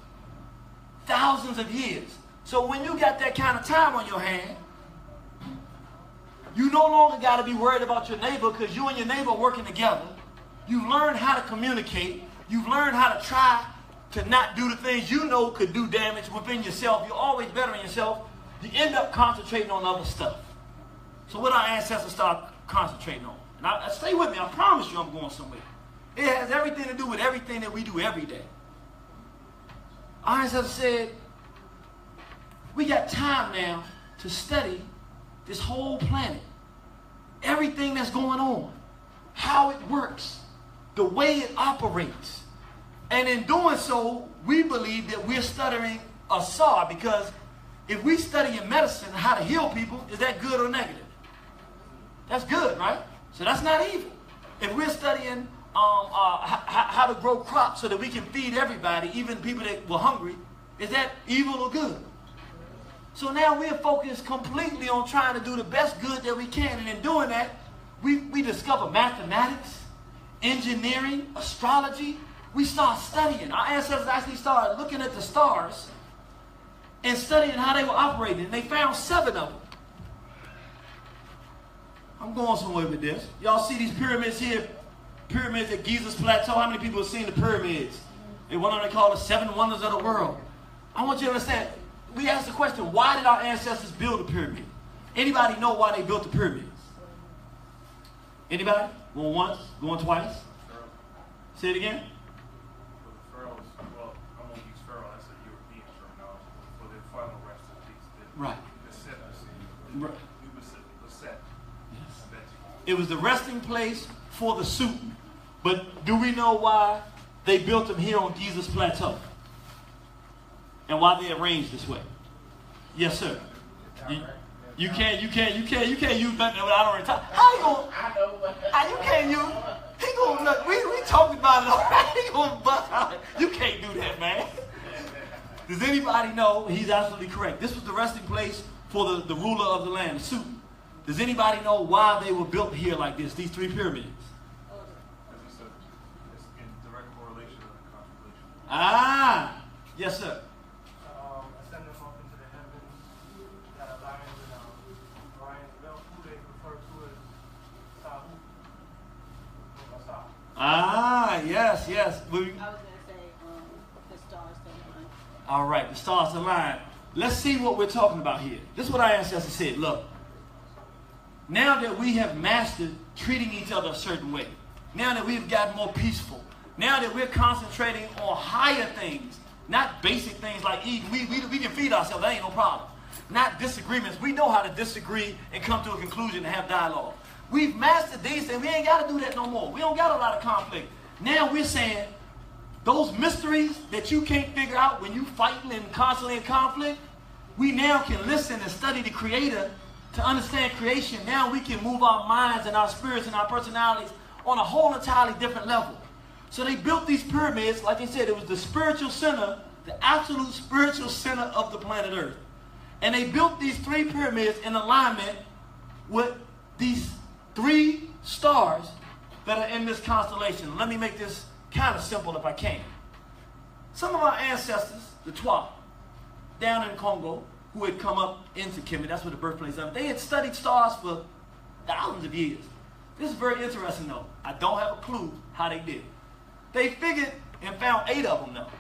Thousands of years. So when you got that kind of time on your hand, you no longer got to be worried about your neighbor because you and your neighbor are working together. You've learned how to communicate. You've learned how to try to not do the things you know could do damage within yourself. You're always bettering yourself. You end up concentrating on other stuff. So what our ancestors start concentrating on. And stay with me. I promise you I'm going somewhere. It has everything to do with everything that we do every day. Our ancestors said, we got time now to study this whole planet. Everything that's going on. How it works. The way it operates. And in doing so, we believe that we're studying Asar, because if we study in medicine how to heal people, is that good or negative? That's good, right? So that's not evil. If we're studying how to grow crops so that we can feed everybody, even people that were hungry, is that evil or good? So now we're focused completely on trying to do the best good that we can. And in doing that, we discover mathematics, engineering, astrology. We start studying. Our ancestors actually started looking at the stars and studying how they were operating. And they found 7 of them. I'm going somewhere with this. Y'all see these pyramids here? Pyramids at Giza's Plateau. How many people have seen the pyramids? And one of them they call the 7 wonders of the world. I want you to understand. We asked the question, why did our ancestors build a pyramid? Anybody know why they built the pyramids? Anybody? Going once? Going twice? Say it again. For the pharaohs, well, I won't use pharaoh, that's a European terminology. For their final rest of peace. Right. The set, Right. we was set. Yes. I bet you. It was the resting place for the suit. But do we know why they built them here on Giza's Plateau? And why they arranged this way? Yes, sir. You can't use nothing that I don't retire. How you gonna? I know, but How you can't use? He gonna look. We talked about it already. He gonna bust out. You can't do that, man. Does anybody know? He's absolutely correct. This was the resting place for the ruler of the land, the Suit. Does anybody know why they were built here like this? These 3 pyramids. As you said, it's in direct correlation with the contemplation. Ah, yes, sir. Ah, yes. I was going to say the stars don't align. All right, the stars align. Let's see what we're talking about here. This is what our ancestors said. Look, now that we have mastered treating each other a certain way, now that we've gotten more peaceful, now that we're concentrating on higher things, not basic things like eating, we can feed ourselves, that ain't no problem. Not disagreements. We know how to disagree and come to a conclusion and have dialogue. We've mastered these things. We ain't got to do that no more. We don't got a lot of conflict. Now we're saying those mysteries that you can't figure out when you fighting and constantly in conflict, we now can listen and study the Creator to understand creation. Now we can move our minds and our spirits and our personalities on a whole entirely different level. So they built these pyramids, like they said, it was the spiritual center, the absolute spiritual center of the planet Earth. And they built these 3 pyramids in alignment with these 3 stars that are in this constellation. Let me make this kind of simple if I can. Some of our ancestors, the Twa, down in Congo, who had come up into Kemetic, that's where the birthplace of it, they had studied stars for thousands of years. This is very interesting though. I don't have a clue how they did it. They figured and found 8 of them though.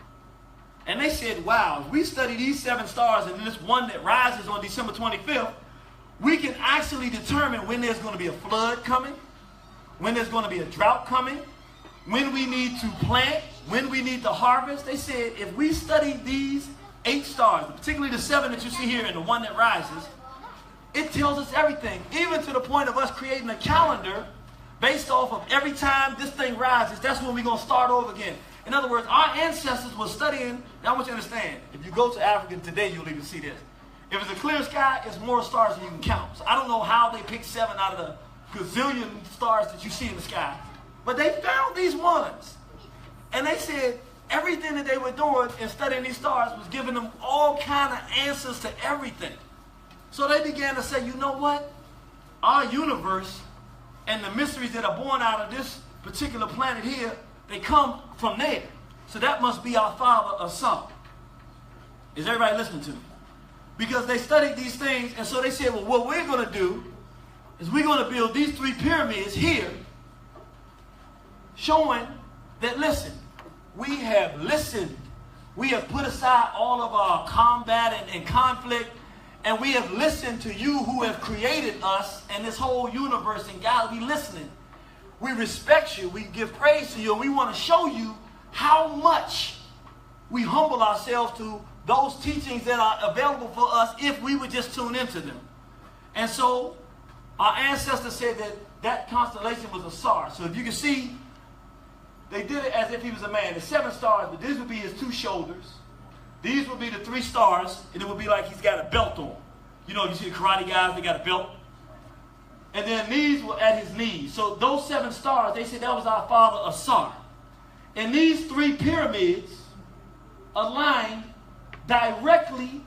And they said, wow, if we study these 7 stars and this one that rises on December 25th, we can actually determine when there's going to be a flood coming, when there's going to be a drought coming, when we need to plant, when we need to harvest. They said if we study these 8 stars, particularly the 7 that you see here and the one that rises, it tells us everything, even to the point of us creating a calendar based off of every time this thing rises, that's when we're going to start over again. In other words, our ancestors were studying. Now I want you to understand, if you go to African today, you'll even see this. If it's a clear sky, it's more stars than you can count. So I don't know how they picked 7 out of the gazillion stars that you see in the sky. But they found these ones. And they said everything that they were doing in studying these stars was giving them all kind of answers to everything. So they began to say, you know what? Our universe and the mysteries that are born out of this particular planet here, they come from there. So that must be our father or son. Is everybody listening to me? Because they studied these things, and so they said, well, what we're going to do is we're going to build these 3 pyramids here, showing that, listen, we have listened. We have put aside all of our combat and conflict, and we have listened to you who have created us and this whole universe, and God, we listening. We respect you. We give praise to you. And we want to show you how much we humble ourselves to those teachings that are available for us if we would just tune into them. And so our ancestors said that that constellation was a star. So if you can see, they did it as if he was a man. The 7 stars, but these would be his 2 shoulders. These would be the 3 stars, and it would be like he's got a belt on. You know, you see the karate guys, they got a belt. And then these were at his knees. So those 7 stars, they said that was our father Asar. And these 3 pyramids aligned directly,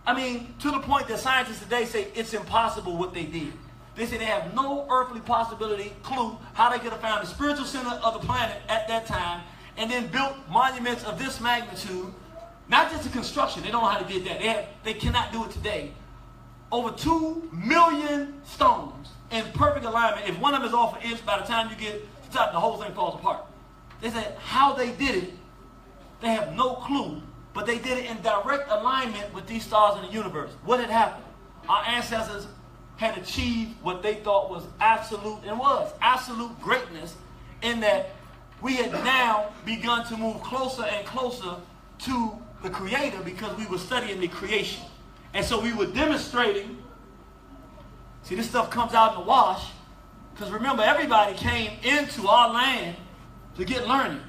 to the point that scientists today say it's impossible what they did. They say they have no earthly clue how they could have found the spiritual center of the planet at that time and then built monuments of this magnitude. Not just the construction, they don't know how they did that. They cannot do it today. Over 2 million stones in perfect alignment. If one of them is off an inch, by the time you get to the top, the whole thing falls apart. They said how they did it, they have no clue, but they did it in direct alignment with these stars in the universe. What had happened? Our ancestors had achieved what they thought was absolute greatness, in that we had now begun to move closer and closer to the Creator because we were studying the creation. And so we were demonstrating. See, this stuff comes out in the wash. Because remember, everybody came into our land to get learning.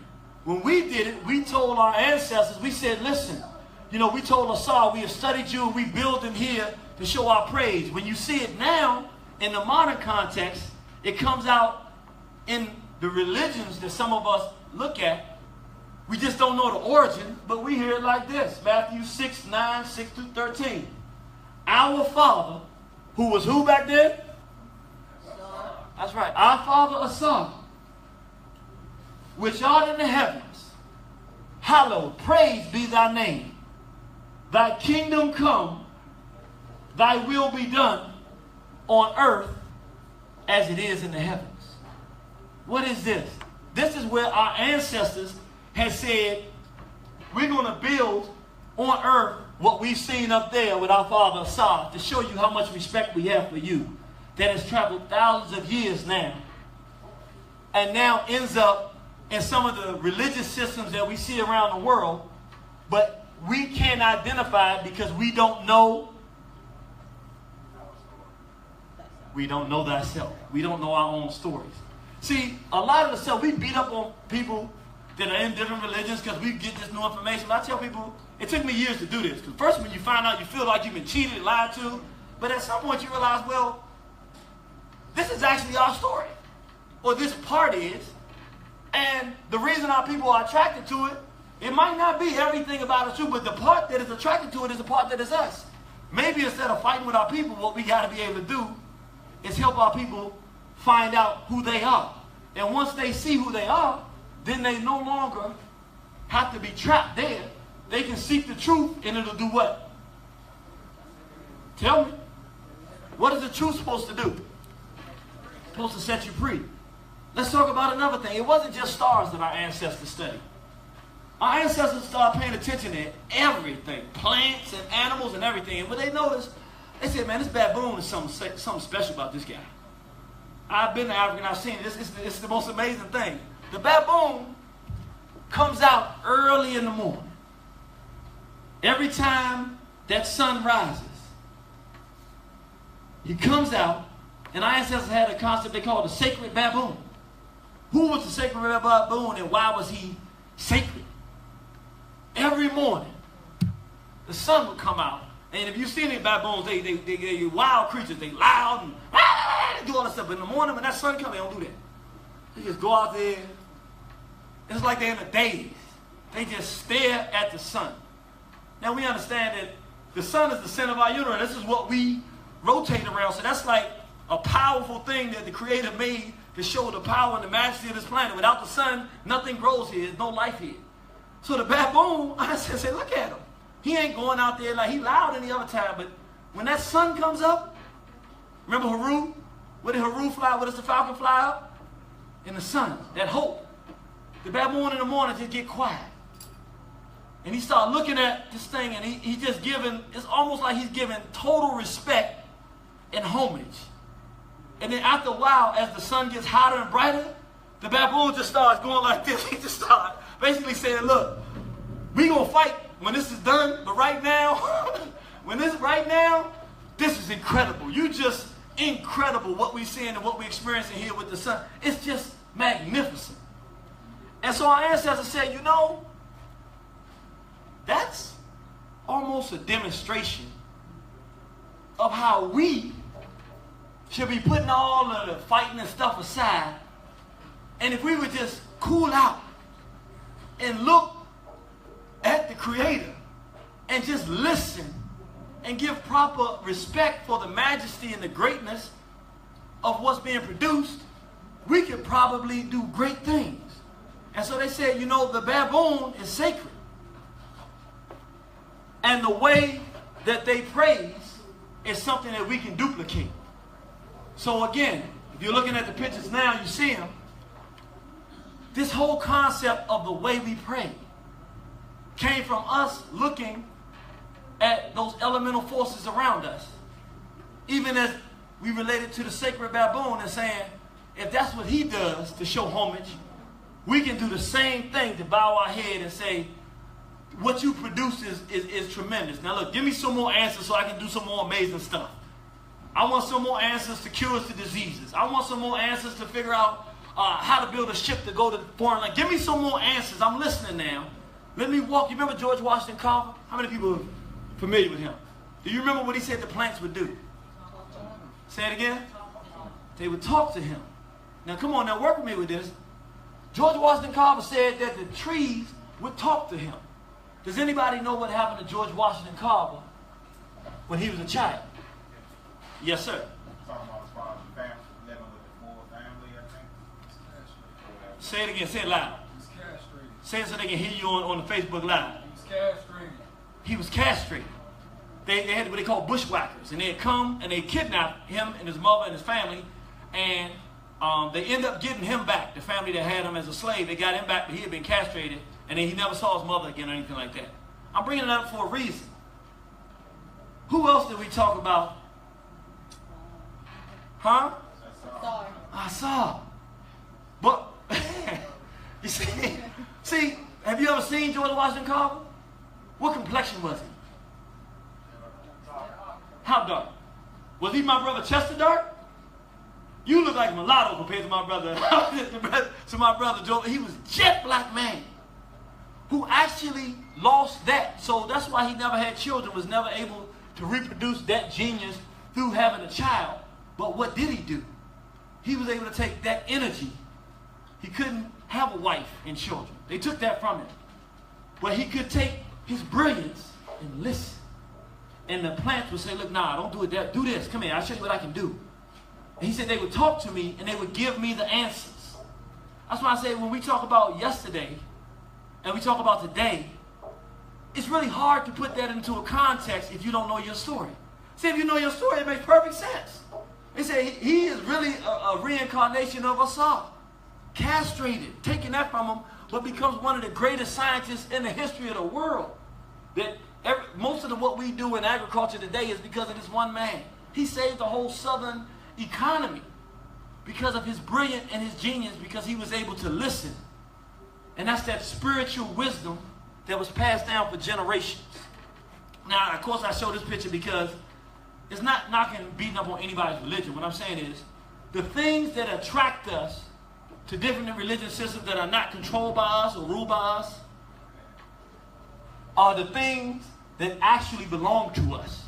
When we did it, we told our ancestors, we said, listen, we told Asar, we have studied you and we build in here to show our praise. When you see it now, in the modern context, it comes out in the religions that some of us look at. We just don't know the origin, but we hear it like this. Matthew 6:9, 6-13. Our Father, who was who back then? That's right. Our Father, Son, which art in the heavens, hallowed, praise be thy name. Thy kingdom come, thy will be done on earth as it is in the heavens. What is this? This is where our ancestors had said, we're going to build on earth what we've seen up there with our father Assad to show you how much respect we have for you. That has traveled thousands of years now. And now ends up in some of the religious systems that we see around the world. But we can't identify it because we don't know. We don't know thyself. We don't know our own stories. See, a lot of the stuff, we beat up on people that are in different religions because we get this new information. But I tell people, it took me years to do this. Because first when you find out, you feel like you've been cheated and lied to. But at some point you realize, well, this is actually our story. Or this part is. And the reason our people are attracted to it, it might not be everything about us true, but the part that is attracted to it is the part that is us. Maybe instead of fighting with our people, what we got to be able to do is help our people find out who they are. And once they see who they are, then they no longer have to be trapped there. They can seek the truth, and it'll do what? Tell me. What is the truth supposed to do? It's supposed to set you free. Let's talk about another thing. It wasn't just stars that our ancestors studied. Our ancestors started paying attention to everything. Plants and animals and everything. And what they noticed, they said, man, this baboon is something special about this guy. I've been to Africa and I've seen it. It's the most amazing thing. The baboon comes out early in the morning. Every time that sun rises, he comes out, and our ancestors had a concept they called the sacred baboon. Who was the sacred baboon and why was he sacred? Every morning, the sun would come out. And if you see any baboons, they're wild creatures. They loud and they do all that stuff. But in the morning when that sun comes, they don't do that. They just go out there. It's like they're in a daze. They just stare at the sun. Now we understand that the sun is the center of our universe. This is what we rotate around. So that's like a powerful thing that the Creator made to show the power and the majesty of this planet. Without the sun, nothing grows here. There's no life here. So the baboon, I said, look at him. He ain't going out there like he loud any other time. But when that sun comes up, remember Haru? Where did Haru fly? Where does the falcon fly up? In the sun. That hope. The baboon in the morning just get quiet. And he started looking at this thing and he just giving, it's almost like he's giving total respect and homage. And then after a while, as the sun gets hotter and brighter, the baboon just starts going like this. He just starts basically saying, look, we gonna fight when this is done, but right now, this is incredible. You just incredible what we're seeing and what we're experiencing here with the sun. It's just magnificent. And so our ancestors said, you know, that's almost a demonstration of how we should be putting all of the fighting and stuff aside. And if we would just cool out and look at the Creator and just listen and give proper respect for the majesty and the greatness of what's being produced, we could probably do great things. And so they said, you know, the baboon is sacred. And the way that they praise is something that we can duplicate. So again, if you're looking at the pictures now, you see them. This whole concept of the way we pray came from us looking at those elemental forces around us. Even as we related to the sacred baboon and saying, if that's what he does to show homage, we can do the same thing to bow our head and say, what you produce is tremendous. Now look, give me some more answers so I can do some more amazing stuff. I want some more answers to cures to diseases. I want some more answers to figure out how to build a ship to go to foreign land. Give me some more answers. I'm listening now. Let me walk. You remember George Washington Carver? How many people are familiar with him? Do you remember what he said the plants would do? Say it again. They would talk to him. Now come on, now work with me with this. George Washington Carver said that the trees would talk to him. Does anybody know what happened to George Washington Carver when he was a child? Yes, sir. Talking about his father's family, living with the full family, I think. Say it again. Say it loud. He's castrated. Say it so they can hear you on the Facebook Live. He's castrated. He was castrated. They had what they call bushwhackers. And they'd come and they'd kidnap him and his mother and his family. And They end up getting him back. The family that had him as a slave, they got him back, but he had been castrated, and then he never saw his mother again or anything like that. I'm bringing it up for a reason. Who else did we talk about? Huh? Sorry. I saw. But, you see, have you ever seen George Washington Carver? What complexion was he? How dark? Was he my brother Chester dark? You look like a mulatto compared to my brother. To my brother Joe. He was a jet black man who actually lost that. So that's why he never had children, was never able to reproduce that genius through having a child. But what did he do? He was able to take that energy. He couldn't have a wife and children. They took that from him. But he could take his brilliance and listen. And the plants would say, look, nah, don't do it that. Do this. Come here. I'll show you what I can do. And he said they would talk to me and they would give me the answers. That's why I say when we talk about yesterday and we talk about today, it's really hard to put that into a context if you don't know your story. See, if you know your story, it makes perfect sense. They say he is really a reincarnation of Asad, castrated, taking that from him, but becomes one of the greatest scientists in the history of the world. That most of what we do in agriculture today is because of this one man. He saved the whole southern economy because of his brilliance and his genius, because he was able to listen. And that's that spiritual wisdom that was passed down for generations. Now, of course, I show this picture because it's not knocking, beating up on anybody's religion. What I'm saying is the things that attract us to different religious systems that are not controlled by us or ruled by us are the things that actually belong to us.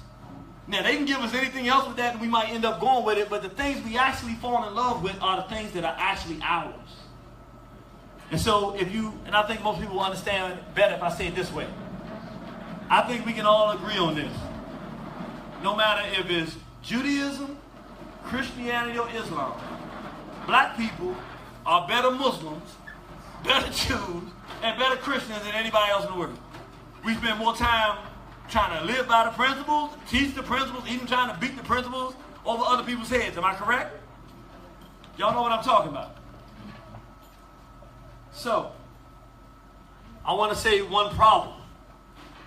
Now, they can give us anything else with that and we might end up going with it, but the things we actually fall in love with are the things that are actually ours. And so and I think most people will understand better if I say it this way. I think we can all agree on this. No matter if it's Judaism, Christianity, or Islam, black people are better Muslims, better Jews, and better Christians than anybody else in the world. We spend more time trying to live by the principles, teach the principles, even trying to beat the principles over other people's heads. Am I correct? Y'all know what I'm talking about. So, I want to say one problem.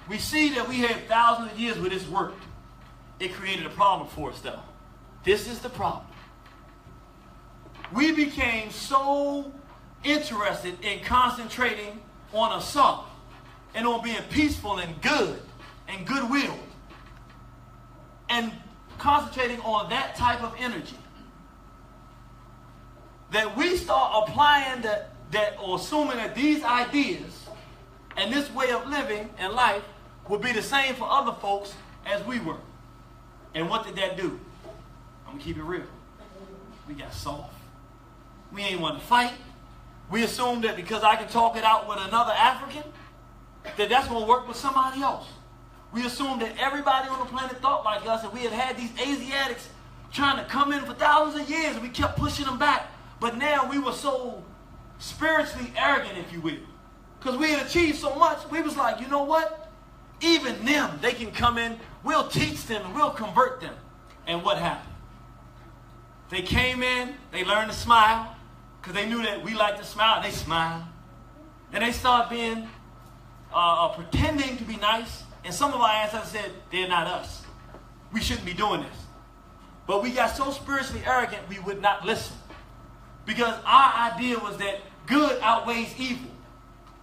We see that we had thousands of years where this worked. It created a problem for us, though. This is the problem. We became so interested in concentrating on Asad and on being peaceful and good and goodwill and concentrating on that type of energy that we start applying that or assuming that these ideas and this way of living and life will be the same for other folks as we were. And what did that do? I'm going to keep it real. We got soft. We ain't want to fight. We assumed that because I can talk it out with another African, that's going to work with somebody else. We assumed that everybody on the planet thought like us, and we had these Asiatics trying to come in for thousands of years, and we kept pushing them back. But now we were so spiritually arrogant, if you will, because we had achieved so much. We was like, you know what? Even them, they can come in. We'll teach them and we'll convert them. And what happened? They came in, they learned to smile, because they knew that we like to smile. They smiled. And they started being, pretending to be nice. And some of our ancestors said, they're not us. We shouldn't be doing this. But we got so spiritually arrogant, we would not listen. Because our idea was that good outweighs evil.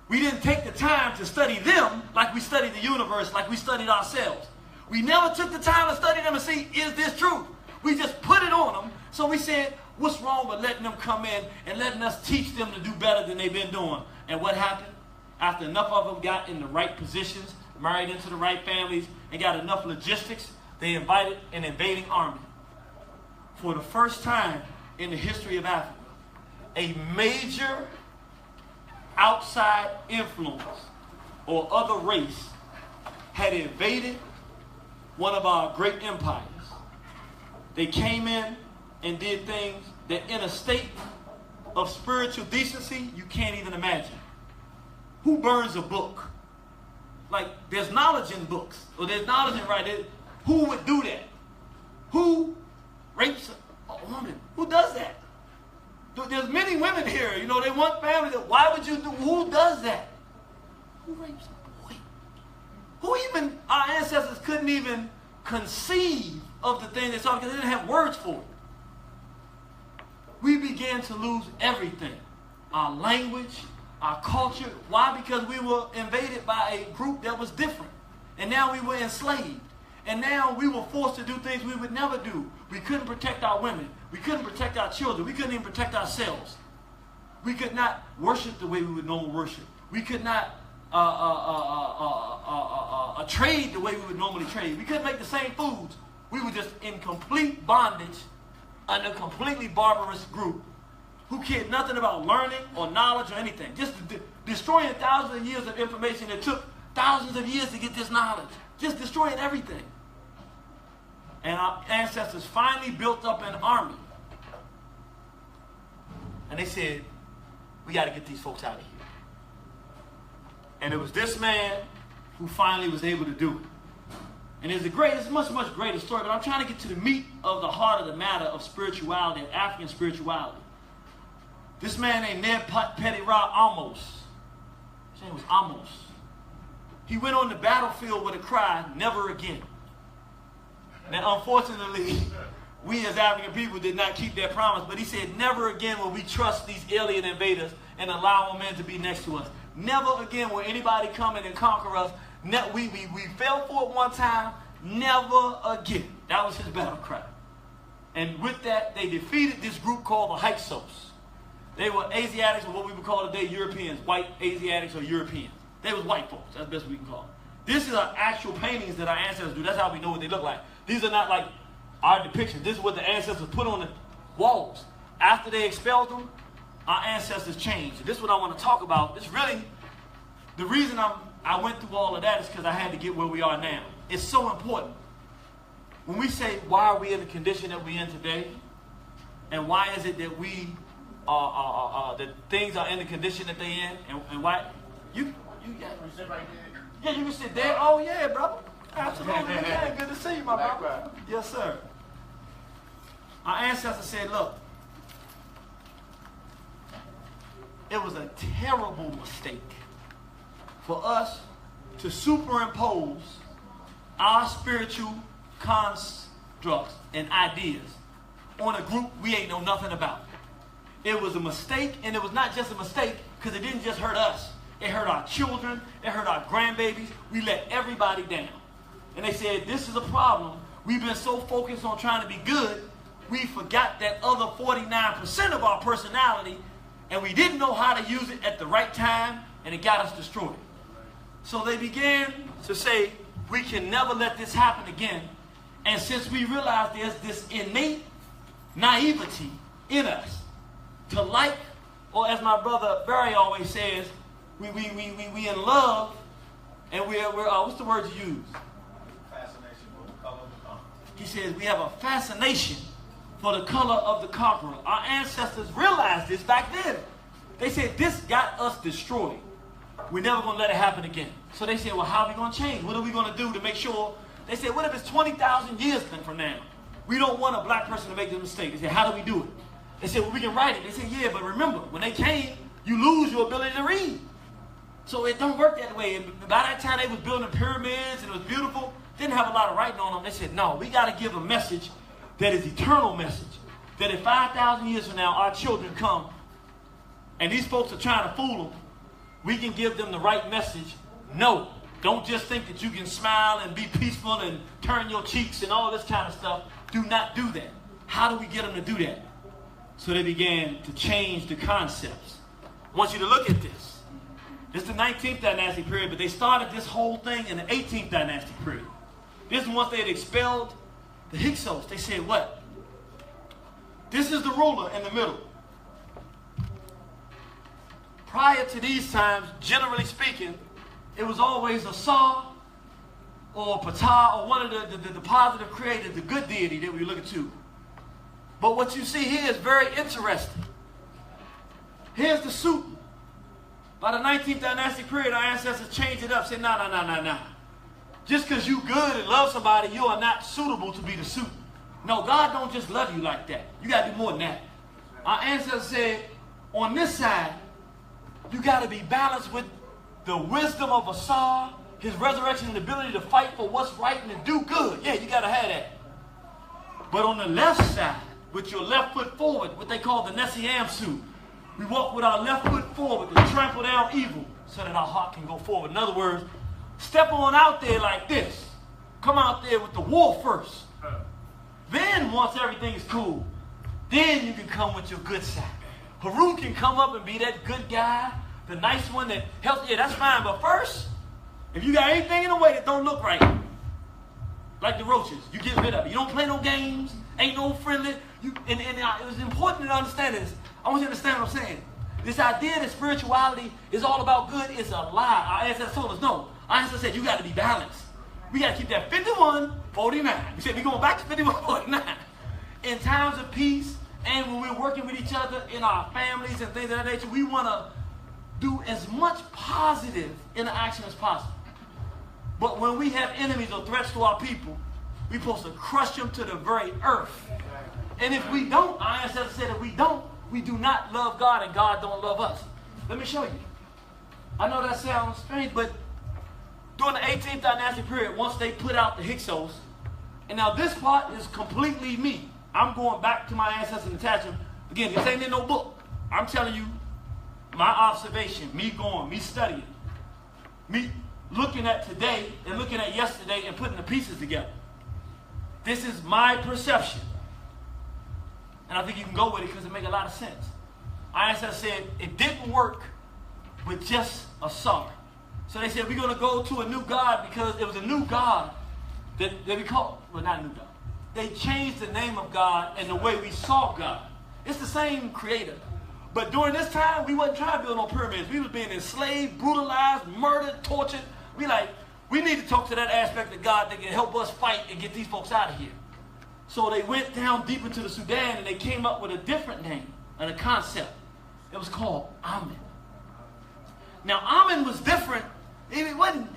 We didn't take the time to study them like we studied the universe, like we studied ourselves. We never took the time to study them and see, is this true? We just put it on them. So we said, what's wrong with letting them come in and letting us teach them to do better than they've been doing? And what happened? After enough of them got in the right positions, married into the right families, and got enough logistics, they invited an invading army. For the first time in the history of Africa, a major outside influence or other race had invaded one of our great empires. They came in and did things that in a state of spiritual decency you can't even imagine. Who burns a book? Like, there's knowledge in books, or there's knowledge in writing. Who would do that? Who rapes a woman? Who does that? There's many women here. You know, they want family. Why would you do? Who does that? Who rapes a boy? Who even, our ancestors couldn't even conceive of the thing they saw because they didn't have words for it. We began to lose everything. Our language, our culture. Why? Because we were invaded by a group that was different. And now we were enslaved. And now we were forced to do things we would never do. We couldn't protect our women. We couldn't protect our children. We couldn't even protect ourselves. We could not worship the way we would normally worship. We could not trade the way we would normally trade. We couldn't make the same foods. We were just in complete bondage under a completely barbarous group who cared nothing about learning or knowledge or anything. Just destroying thousands of years of information. It took thousands of years to get this knowledge. Just destroying everything. And our ancestors finally built up an army. And they said, we got to get these folks out of here. And it was this man who finally was able to do it. And it's a much, much greater story, but I'm trying to get to the meat of the heart of the matter of spirituality, of African spirituality. This man named Ned Petty Amos. His name was Amos. He went on the battlefield with a cry, never again. Now, unfortunately, we as African people did not keep that promise, but he said, never again will we trust these alien invaders and allow men to be next to us. Never again will anybody come in and conquer us. We fell for it one time, never again. That was his battle cry. And with that, they defeated this group called the Hyksos. They were Asiatics, or what we would call today Europeans, white Asiatics or Europeans. They was white folks, that's the best we can call them. This is our actual paintings that our ancestors do. That's how we know what they look like. These are not like our depictions. This is what the ancestors put on the walls. After they expelled them, our ancestors changed. And this is what I want to talk about. It's really, the reason I went through all of that is because I had to get where we are now. It's so important. When we say, why are we in the condition that we're in today? And why is it that that things are in the condition that they're in? And why, you can sit there. Oh yeah, brother. Absolutely. Yeah, good to see you, my brother. Yes, sir. Our ancestors said, look, it was a terrible mistake for us to superimpose our spiritual constructs and ideas on a group we ain't know nothing about. It was a mistake, and it was not just a mistake because it didn't just hurt us. It hurt our children. It hurt our grandbabies. We let everybody down. And they said, this is a problem. We've been so focused on trying to be good, we forgot that other 49% of our personality, and we didn't know how to use it at the right time, and it got us destroyed. So they began to say, we can never let this happen again. And since we realized there's this innate naivety in us to like, or as my brother Barry always says, we in love, and we're what's the word you use? Fascination for the color of the conqueror. He says we have a fascination for the color of the conqueror. Our ancestors realized this back then. They said this got us destroyed. We're never going to let it happen again. So they said, well, how are we going to change? What are we going to do to make sure? They said, what if it's 20,000 years from now? We don't want a black person to make this mistake. They said, how do we do it? They said, well, we can write it. They said, yeah, but remember, when they came, you lose your ability to read. So it don't work that way. And by that time, they was building pyramids, and it was beautiful. Didn't have a lot of writing on them. They said, no, we got to give a message that is eternal message. That if 5,000 years from now, our children come, and these folks are trying to fool them, we can give them the right message. No, don't just think that you can smile and be peaceful and turn your cheeks and all this kind of stuff. Do not do that. How do we get them to do that? So they began to change the concepts. I want you to look at this. This is the 19th dynastic period, but they started this whole thing in the 18th dynastic period. This is once they had expelled the Hyksos. They said what? This is the ruler in the middle. Prior to these times, generally speaking, it was always a Sa or a Ptah or one of the positive creators, the good deity that we look at to. But what you see here is very interesting. Here's the suit. By the 19th dynastic period, our ancestors changed it up. Said, no. Just because you good and love somebody, you are not suitable to be the suit. No, God don't just love you like that. You got to do more than that. Our ancestors said, on this side, you got to be balanced with the wisdom of Asar, his resurrection and ability to fight for what's right and to do good. Yeah, you got to have that. But on the left side, with your left foot forward, what they call the Nesiam suit, we walk with our left foot forward to trample down evil so that our heart can go forward. In other words, step on out there like this. Come out there with the war first. Then, once everything is cool, then you can come with your good side. Harun can come up and be that good guy, the nice one that helps. Yeah, that's fine. But first, if you got anything in the way that don't look right, like the roaches, you get rid of it. You don't play no games. Ain't no friendly. And it was important to understand this. I want you to understand what I'm saying. This idea that spirituality is all about good is a lie. Our ancestors told us no. Our ancestors said you got to be balanced. We got to keep that 51-49. We said we're going back to 51-49. In times of peace and when we're working with each other in our families and things of that nature, we want to do as much positive interaction as possible. But when we have enemies or threats to our people, we're supposed to crush them to the very earth. And if we don't, our ancestors said if we don't, we do not love God and God don't love us. Let me show you. I know that sounds strange, but during the 18th dynastic period, once they put out the Hyksos, and now this part is completely me. I'm going back to my ancestors and attaching. Again, this ain't in no book. I'm telling you my observation, me going, me studying, me looking at today and looking at yesterday and putting the pieces together. This is my perception. And I think you can go with it because it makes a lot of sense. Our ancestors said it didn't work with just Asar. So they said we're going to go to a new God because it was a new God that we called, well, not a new God. They changed the name of God and the way we saw God. It's the same creator. But during this time, we wasn't trying to build no pyramids. We was being enslaved, brutalized, murdered, tortured. We need to talk to that aspect of God that can help us fight and get these folks out of here. So they went down deep into the Sudan and they came up with a different name and a concept. It was called Amen. Now Amen was different. It wasn't.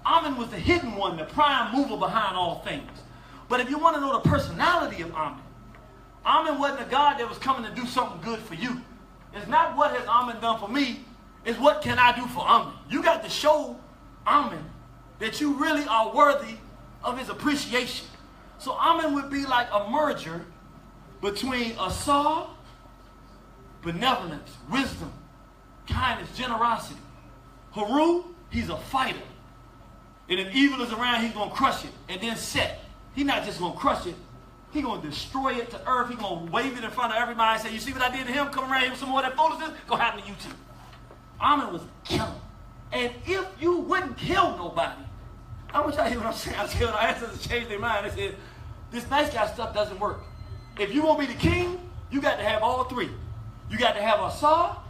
Amen was the hidden one, the prime mover behind all things. But if you want to know the personality of Amen, Amen wasn't a God that was coming to do something good for you. It's not what has Amen done for me. It's what can I do for Amen. You got to show Amen that you really are worthy of his appreciation. So Amen would be like a merger between Asar, benevolence, wisdom, kindness, generosity. Haru, he's a fighter. And if evil is around, he's going to crush it. And then Set, he's not just going to crush it. He's going to destroy it to earth. He's going to wave it in front of everybody and say, you see what I did to him? Come around here with some more of that foolishness? Going to happen to you too. Amen was a killer. And if you wouldn't kill nobody, I want y'all to hear what I'm saying. I tell our ancestors to change their mind. They said, this nice guy stuff doesn't work. If you want to be the king, you got to have all three. You got to have Asar.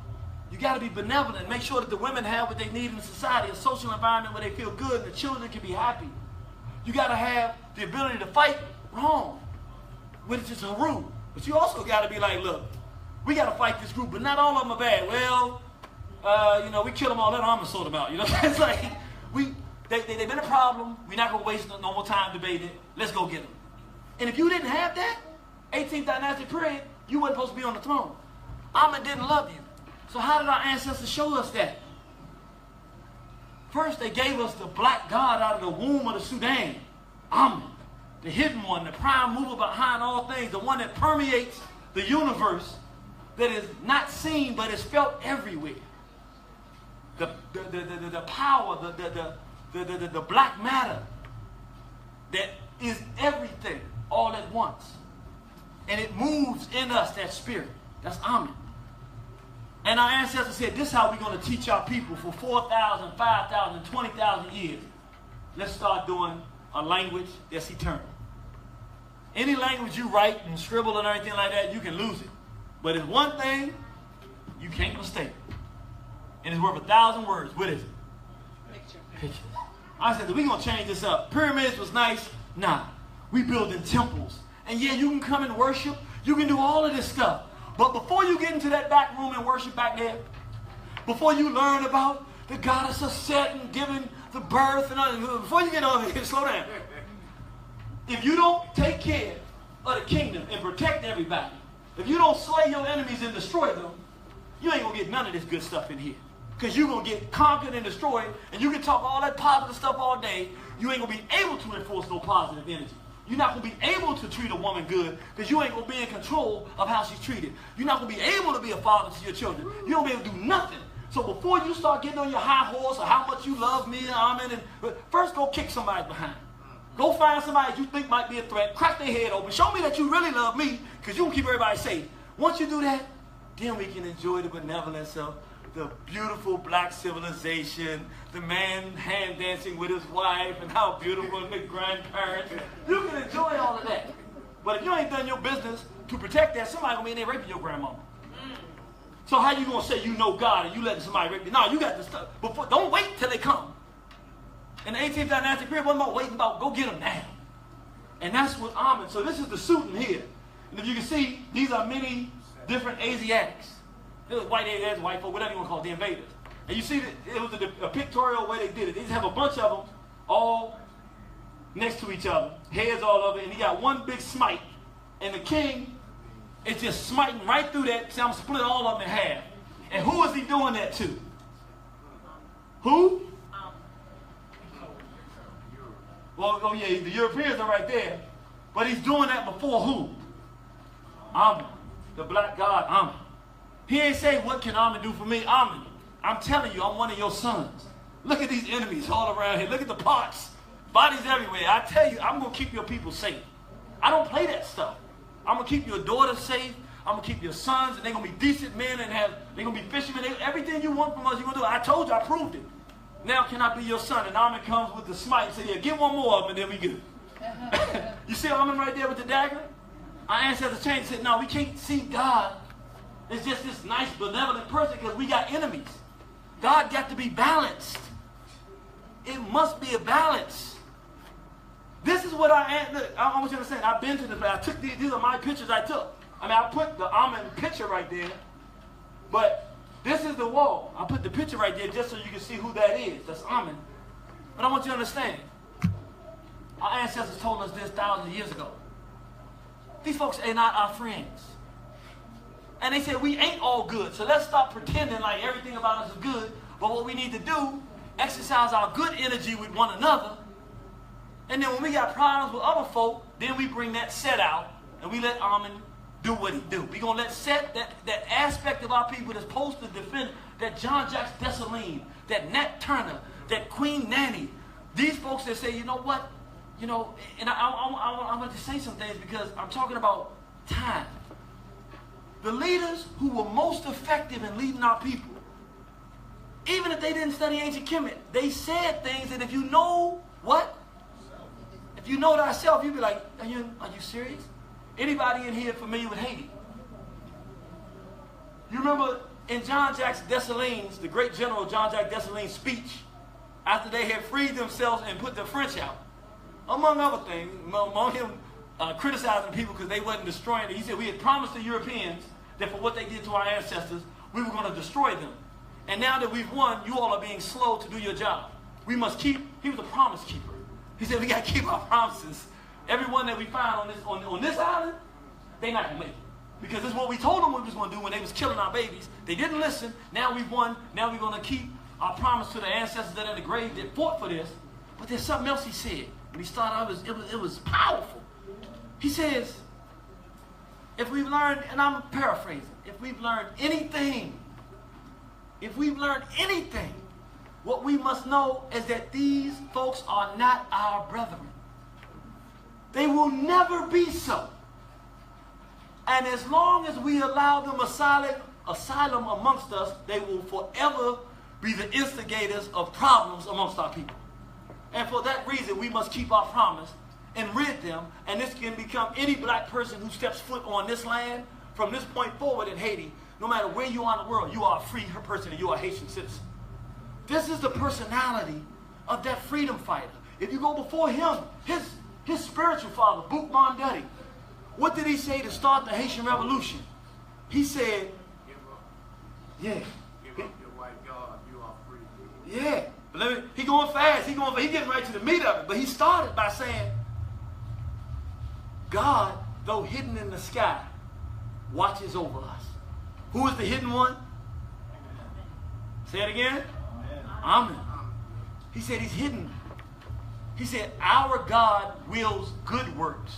You got to be benevolent. Make sure that the women have what they need in society, a social environment where they feel good and the children can be happy. You got to have the ability to fight wrong, which is Haru. But you also got to be like, look, we got to fight this group, but not all of them are bad. Well, we kill them all. Let them sort them out. You know, it's like they've been a problem. We're not gonna waste no more time debating it. Let's go get them. And if you didn't have that 18th dynastic period, you wasn't supposed to be on the throne. Amen didn't love you. So how did our ancestors show us that? First, they gave us the black God out of the womb of the Sudan. Amen, the hidden one, the prime mover behind all things, the one that permeates the universe, that is not seen but is felt everywhere. The power, the black matter that is everything all at once. And it moves in us, that spirit. That's Amen. And our ancestors said, this is how we're going to teach our people for 4,000, 5,000, 20,000 years. Let's start doing a language that's eternal. Any language you write and scribble and everything like that, you can lose it. But it's one thing you can't mistake. And it's worth 1,000 words. What is it? Picture. I said, we're going to change this up. Pyramids was nice. Nah. We building temples. And yeah, you can come and worship. You can do all of this stuff. But before you get into that back room and worship back there, before you learn about the goddess of Set and giving the birth and all, before you get over here, slow down. If you don't take care of the kingdom and protect everybody, If you don't slay your enemies and destroy them, you ain't going to get none of this good stuff in here. Because you're going to get conquered and destroyed, and you can talk all that positive stuff all day. You ain't going to be able to enforce no positive energy. You're not going to be able to treat a woman good because you ain't going to be in control of how she's treated. You're not going to be able to be a father to your children. You don't be able to do nothing. So before you start getting on your high horse or how much you love me, first go kick somebody behind. Go find somebody that you think might be a threat, crack their head open, show me that you really love me because you can keep everybody safe. Once you do that, then we can enjoy the benevolence of the beautiful black civilization, the man hand dancing with his wife, and how beautiful and the grandparents. You can enjoy all of that. But if you ain't done your business to protect that, somebody gonna be in there raping your grandmama. So how you gonna say you know God and you letting somebody rape you? No, you got to stuff. Before, don't wait till they come. In the 18th dynastic period, wasn't about waiting about go get them now. And that's what Amen. So this is the suit in here. And if you can see, these are many different Asiatics. It was white Asiatics, white folk, whatever you want to call it, the invaders. And you see that it was a pictorial way they did it. They just have a bunch of them all next to each other, heads all over, and he got one big smite. And the king is just smiting right through that. See, I'm splitting all of them in half. And who is he doing that to? Who? Well, oh yeah, the Europeans are right there. But he's doing that before who? Amen. The black god, Amen. He ain't say, what can Amen do for me? Amen. I'm telling you, I'm one of your sons. Look at these enemies all around here. Look at the parts. Bodies everywhere. I tell you, I'm going to keep your people safe. I don't play that stuff. I'm going to keep your daughters safe. I'm going to keep your sons, and they're going to be decent men, and they're going to be fishermen. Everything you want from us, you're going to do. I told you, I proved it. Now can I be your son? And Amen comes with the smite and says, yeah, get one more of them and then we good. You see Amen right there with the dagger? Our ancestors changed and said, no, we can't see God. It's just this nice, benevolent person because we got enemies. God got to be balanced. It must be a balance. This is what I want you to understand. I've been to this, I took these are my pictures I took. I mean, I put the Amen picture right there, but this is the wall. I put the picture right there just so you can see who that is. That's Amen. But I want you to understand. Our ancestors told us this thousands of years ago. These folks are not our friends. And they said we ain't all good. So let's stop pretending like everything about us is good. But what we need to do, exercise our good energy with one another. And then when we got problems with other folk, then we bring that set out and we let Amen do what he do. We're going to let Set, that aspect of our people that's supposed to defend, that John Jacques Dessalines, that Nat Turner, that Queen Nanny, these folks that say, you know what, and I'm going to say some things because I'm talking about time. The leaders who were most effective in leading our people, even if they didn't study ancient Kemetic, they said things that if you know what? If you know thyself, you'd be like, are you serious? Anybody in here familiar with Haiti? You remember in John Jacques Dessalines, the great general John Jacques Dessalines' speech, after they had freed themselves and put the French out, among other things, among him criticizing people because they wasn't destroying it. He said we had promised the Europeans that for what they did to our ancestors, we were going to destroy them. And now that we've won, you all are being slow to do your job. We must keep, he was a promise keeper. He said we got to keep our promises. Everyone that we find on this island, they not going to make it. Because this is what we told them we was going to do when they was killing our babies. They didn't listen. Now we've won. Now we're going to keep our promise to the ancestors that are in the grave that fought for this. But there's something else he said. When he started out, it was powerful. He says, if we've learned, and I'm paraphrasing, if we've learned anything, what we must know is that these folks are not our brethren. They will never be so. And as long as we allow them asylum amongst us, they will forever be the instigators of problems amongst our people. And for that reason, we must keep our promise and rid them. And this can become any black person who steps foot on this land from this point forward in Haiti. No matter where you are in the world, you are a free person and you are a Haitian citizen. This is the personality of that freedom fighter. If you go before him, his spiritual father, Bouk Mondeti, what did he say to start the Haitian Revolution? He said, yeah. Give up your white God, you are free. Yeah. But he going fast. He getting right to the meat of it. But he started by saying, God, though hidden in the sky, watches over us. Who is the hidden one? Say it again. Amen. He said he's hidden. He said, our God wills good works.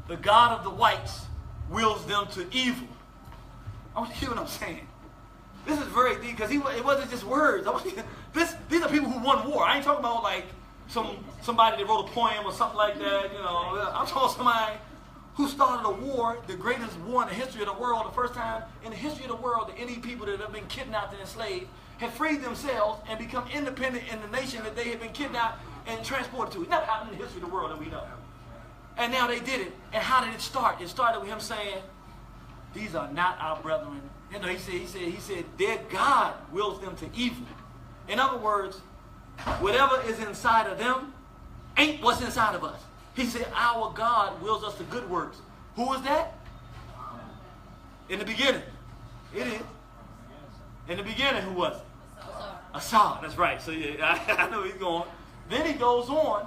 The God of the whites wills them to evil. I want you to hear what I'm saying. This is very deep because it wasn't just words. These are people who won war. I ain't talking about like somebody that wrote a poem or something like that. You know, I'm talking about somebody who started a war, the greatest war in the history of the world, the first time in the history of the world that any people that have been kidnapped and enslaved had freed themselves and become independent in the nation that they had been kidnapped and transported to. It never happened in the history of the world that we know. And now they did it. And how did it start? It started with him saying, these are not our brethren. You know, he said, their God wills them to evil. In other words, whatever is inside of them ain't what's inside of us. He said, our God wills us to good works. Who was that? In the beginning. It is. In the beginning, who was it? Assad. That's right. So yeah, I know he's going. Then he goes on,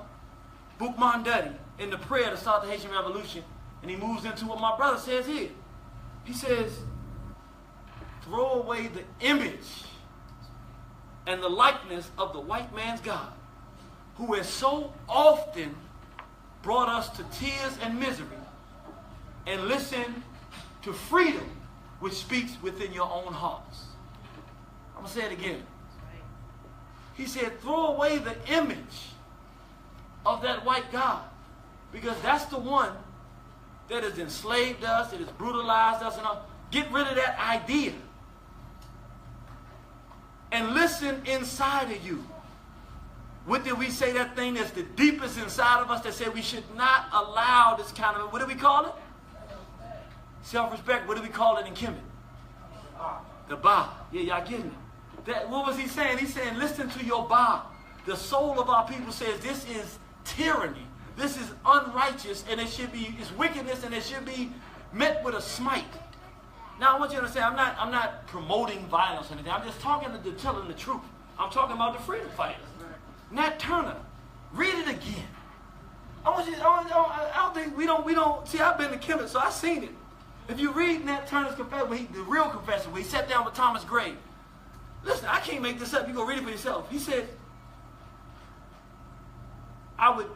Boukman Dutty, in the prayer to start the Haitian Revolution, and he moves into what my brother says here. He says, throw away the image and the likeness of the white man's God, who has so often brought us to tears and misery, and listen to freedom, which speaks within your own hearts. I'm going to say it again. He said, throw away the image of that white God, because that's the one that has enslaved us, that has brutalized us, and all. Get rid of that idea. And listen inside of you. What did we say, that thing that's the deepest inside of us that said we should not allow this kind of, what do we call it? Self-respect. What do we call it in Kemetic? The Ba. Yeah, y'all getting it. What was he saying? He's saying, listen to your Ba. The soul of our people says this is tyranny. This is unrighteous, and it's wickedness, and it should be met with a smite. Now I want you to understand, I'm not promoting violence or anything. I'm just telling the truth. I'm talking about the freedom fighters. Nat Turner, read it again. I don't think we don't see. I've been to Kemetic, so I've seen it. If you read Nat Turner's confession, the real confession, where he sat down with Thomas Gray. Listen, I can't make this up. You go read it for yourself. He said, I would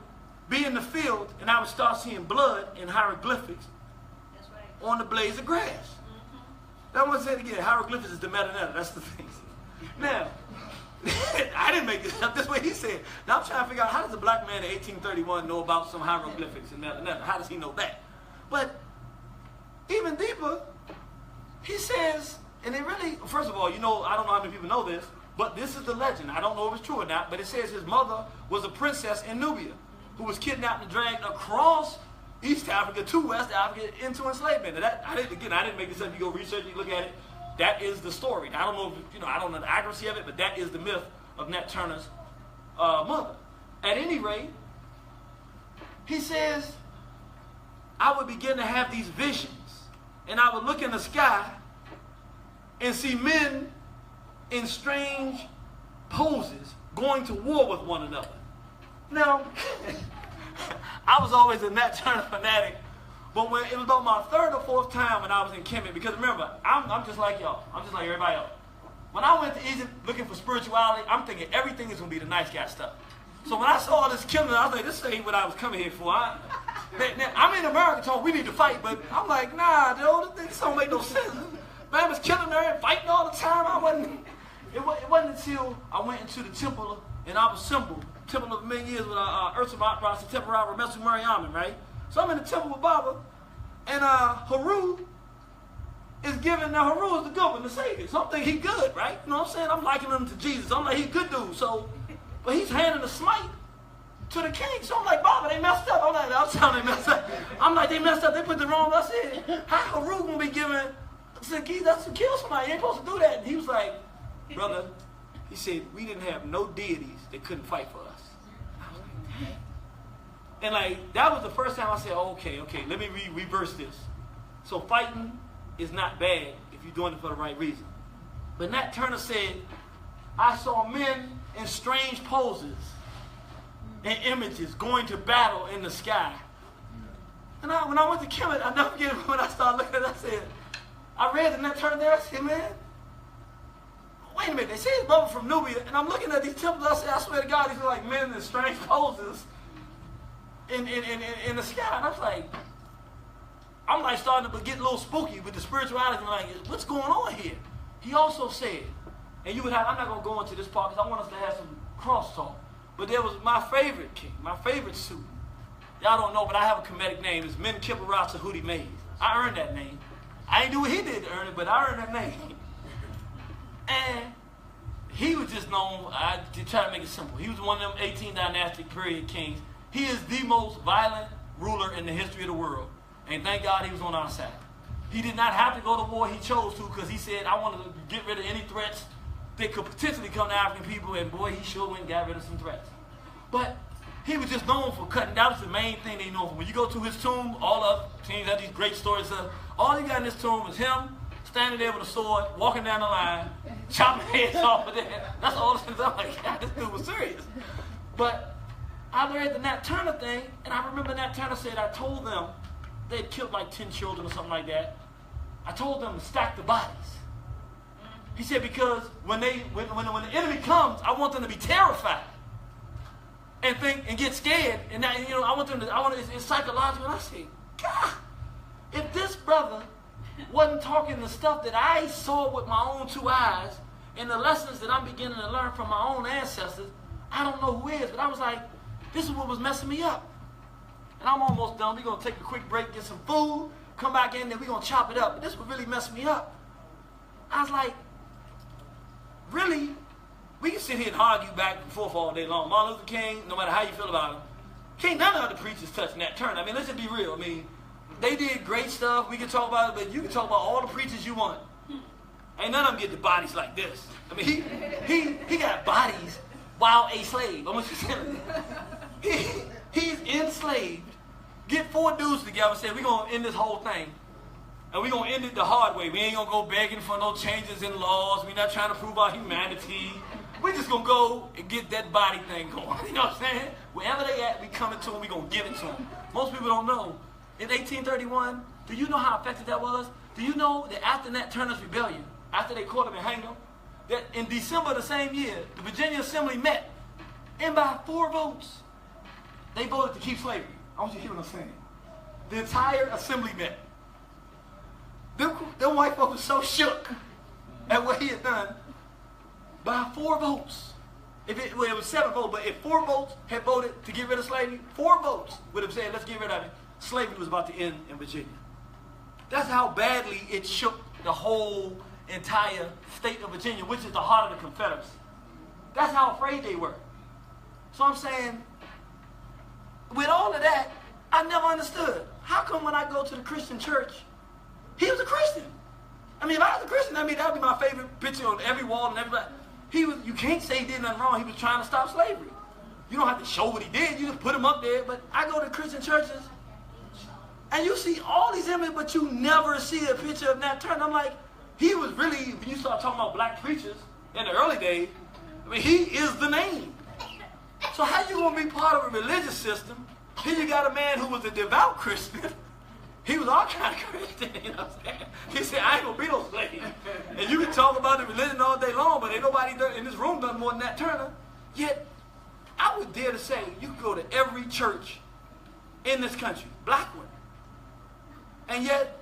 be in the field and I would start seeing blood in hieroglyphics on the blades of grass. I want to say it again. Hieroglyphics is the metanoia. That's the thing. Now, I didn't make this up. This way he said. Now I'm trying to figure out, how does a black man in 1831 know about some hieroglyphics and metanoia? How does he know that? But even deeper, he says, and it really, first of all, you know, I don't know how many people know this, but this is the legend. I don't know if it's true or not, but it says his mother was a princess in Nubia who was kidnapped and dragged across East Africa to West Africa into enslavement. And that, I didn't make this up. You go research it, you look at it. That is the story. I don't know if, I don't know the accuracy of it, but that is the myth of Nat Turner's mother. At any rate, he says, I would begin to have these visions, and I would look in the sky and see men in strange poses going to war with one another. Now, I was always a Nat Turner fanatic, but when it was about my third or fourth time when I was in Kemetic, because remember, I'm just like y'all. I'm just like everybody else. When I went to Egypt looking for spirituality, I'm thinking everything is going to be the nice guy stuff. So when I saw all this killing, I was like, this ain't what I was coming here for. I'm in America talking, we need to fight, but I'm like, nah, dude, this don't make no sense. Man was killing her and fighting all the time. It wasn't until I went into the temple in Abu Simbel, Temple of a Million Years with Ursamat Rasa Temporary Remesu Mariaman, right? So I'm in the temple with Baba, and Haru is giving, now Haru is the good one, the savior. So I'm thinking he's good, right? You know what I'm saying? I'm likening him to Jesus. I'm like, he's a good dude. So, but he's handing the smite to the king. So I'm like, Baba, they messed up. I'm like, I'll tell them they messed up. I'm like, they messed up. They put the wrong. I said, how Haru gonna be giving? I said, that's to kill somebody. You ain't supposed to do that. And he was like, brother, he said, we didn't have no deities that couldn't fight for us. I was like, dang. And like, that was the first time I said, okay, let me reverse this. So fighting is not bad if you're doing it for the right reason. But Nat Turner said, I saw men in strange poses and images going to battle in the sky. And when I went to Kemetic, I never forget when I started looking at it, I said, I read the Nat Turner there, I said, man, wait a minute, they say his brother from Nubia, and I'm looking at these temples, I said, I swear to God, these are like men in strange poses in the sky. And I was like, I'm like starting to get a little spooky with the spirituality, like, what's going on here? He also said, and you would have, I'm not going to go into this part because I want us to have some crosstalk, but there was my favorite king, my favorite suit. Y'all don't know, but I have a Kemetic name. It's Men Kipparatsa Hootie Mays. I earned that name. I ain't do what he did to earn it, but I earned that name. And he was just known, to try to make it simple, he was one of them 18 dynastic period kings. He is the most violent ruler in the history of the world. And thank God he was on our side. He did not have to go to war, he chose to, because he said, I wanted to get rid of any threats that could potentially come to African people, and boy, he sure went and got rid of some threats. But he was just known for cutting. That was the main thing they know for. When you go to his tomb, all other teams have these great stories of, all he got in his tomb was him standing there with a sword, walking down the line, chopping heads off of there. That's all the things. I'm like, God, this dude was serious. But I read the Nat Turner thing, and I remember Nat Turner said, I told them, they'd killed like 10 children or something like that. I told them to stack the bodies. He said, because when the enemy comes, I want them to be terrified and think and get scared. And that, I want them to, it's psychological. And I said, God, if this brother wasn't talking the stuff that I saw with my own 2 eyes and the lessons that I'm beginning to learn from my own ancestors, I don't know who is. But I was like, this is what was messing me up. And I'm almost done. We're going to take a quick break, get some food, come back in, and we're going to chop it up. But this would really mess me up. I was like, really? We can sit here and argue back and forth all day long. Martin Luther King, no matter how you feel about him, can't none of the preachers touch Nat Turner. I mean, let's just be real. I mean, they did great stuff. We can talk about it, but you can talk about all the preachers you want. Ain't none of them get the bodies like this. I mean, he got bodies while a slave. I'm just telling you. He's enslaved. Get 4 dudes together and say, we're going to end this whole thing. And we're going to end it the hard way. We ain't going to go begging for no changes in laws. We're not trying to prove our humanity. We're just going to go and get that body thing going. You know what I'm saying? Wherever they at, we coming to them, we're going to give it to them. Most people don't know. In 1831, do you know how effective that was? Do you know that after Nat Turner's rebellion, after they caught him and hanged him, that in December of the same year, the Virginia Assembly met, and by 4 votes, they voted to keep slavery. I want you to hear what I'm saying. The entire assembly met. Them white folks were so shook at what he had done. By 4 votes. It was 7 votes, but if 4 votes had voted to get rid of slavery, 4 votes would have said, let's get rid of it. Slavery was about to end in Virginia. That's how badly it shook the whole entire state of Virginia, which is the heart of the Confederacy. That's how afraid they were. So I'm saying, with all of that, I never understood. How come when I go to the Christian church, he was a Christian? I mean, if I was a Christian, I mean, that would be my favorite picture on every wall and everybody. You can't say he did nothing wrong. He was trying to stop slavery. You don't have to show what he did. You just put him up there. But I go to Christian churches, and you see all these images, but you never see a picture of Nat Turner. I'm like, he was really, when you start talking about black preachers in the early days, I mean, he is the name. So how you going to be part of a religious system? Here you got a man who was a devout Christian. He was all kind of Christian, you know what I'm saying? He said, I ain't going to be no slave. And you can talk about the religion all day long, but ain't nobody in this room done more than Nat Turner. Yet, I would dare to say, you can go to every church in this country, black one. And yet,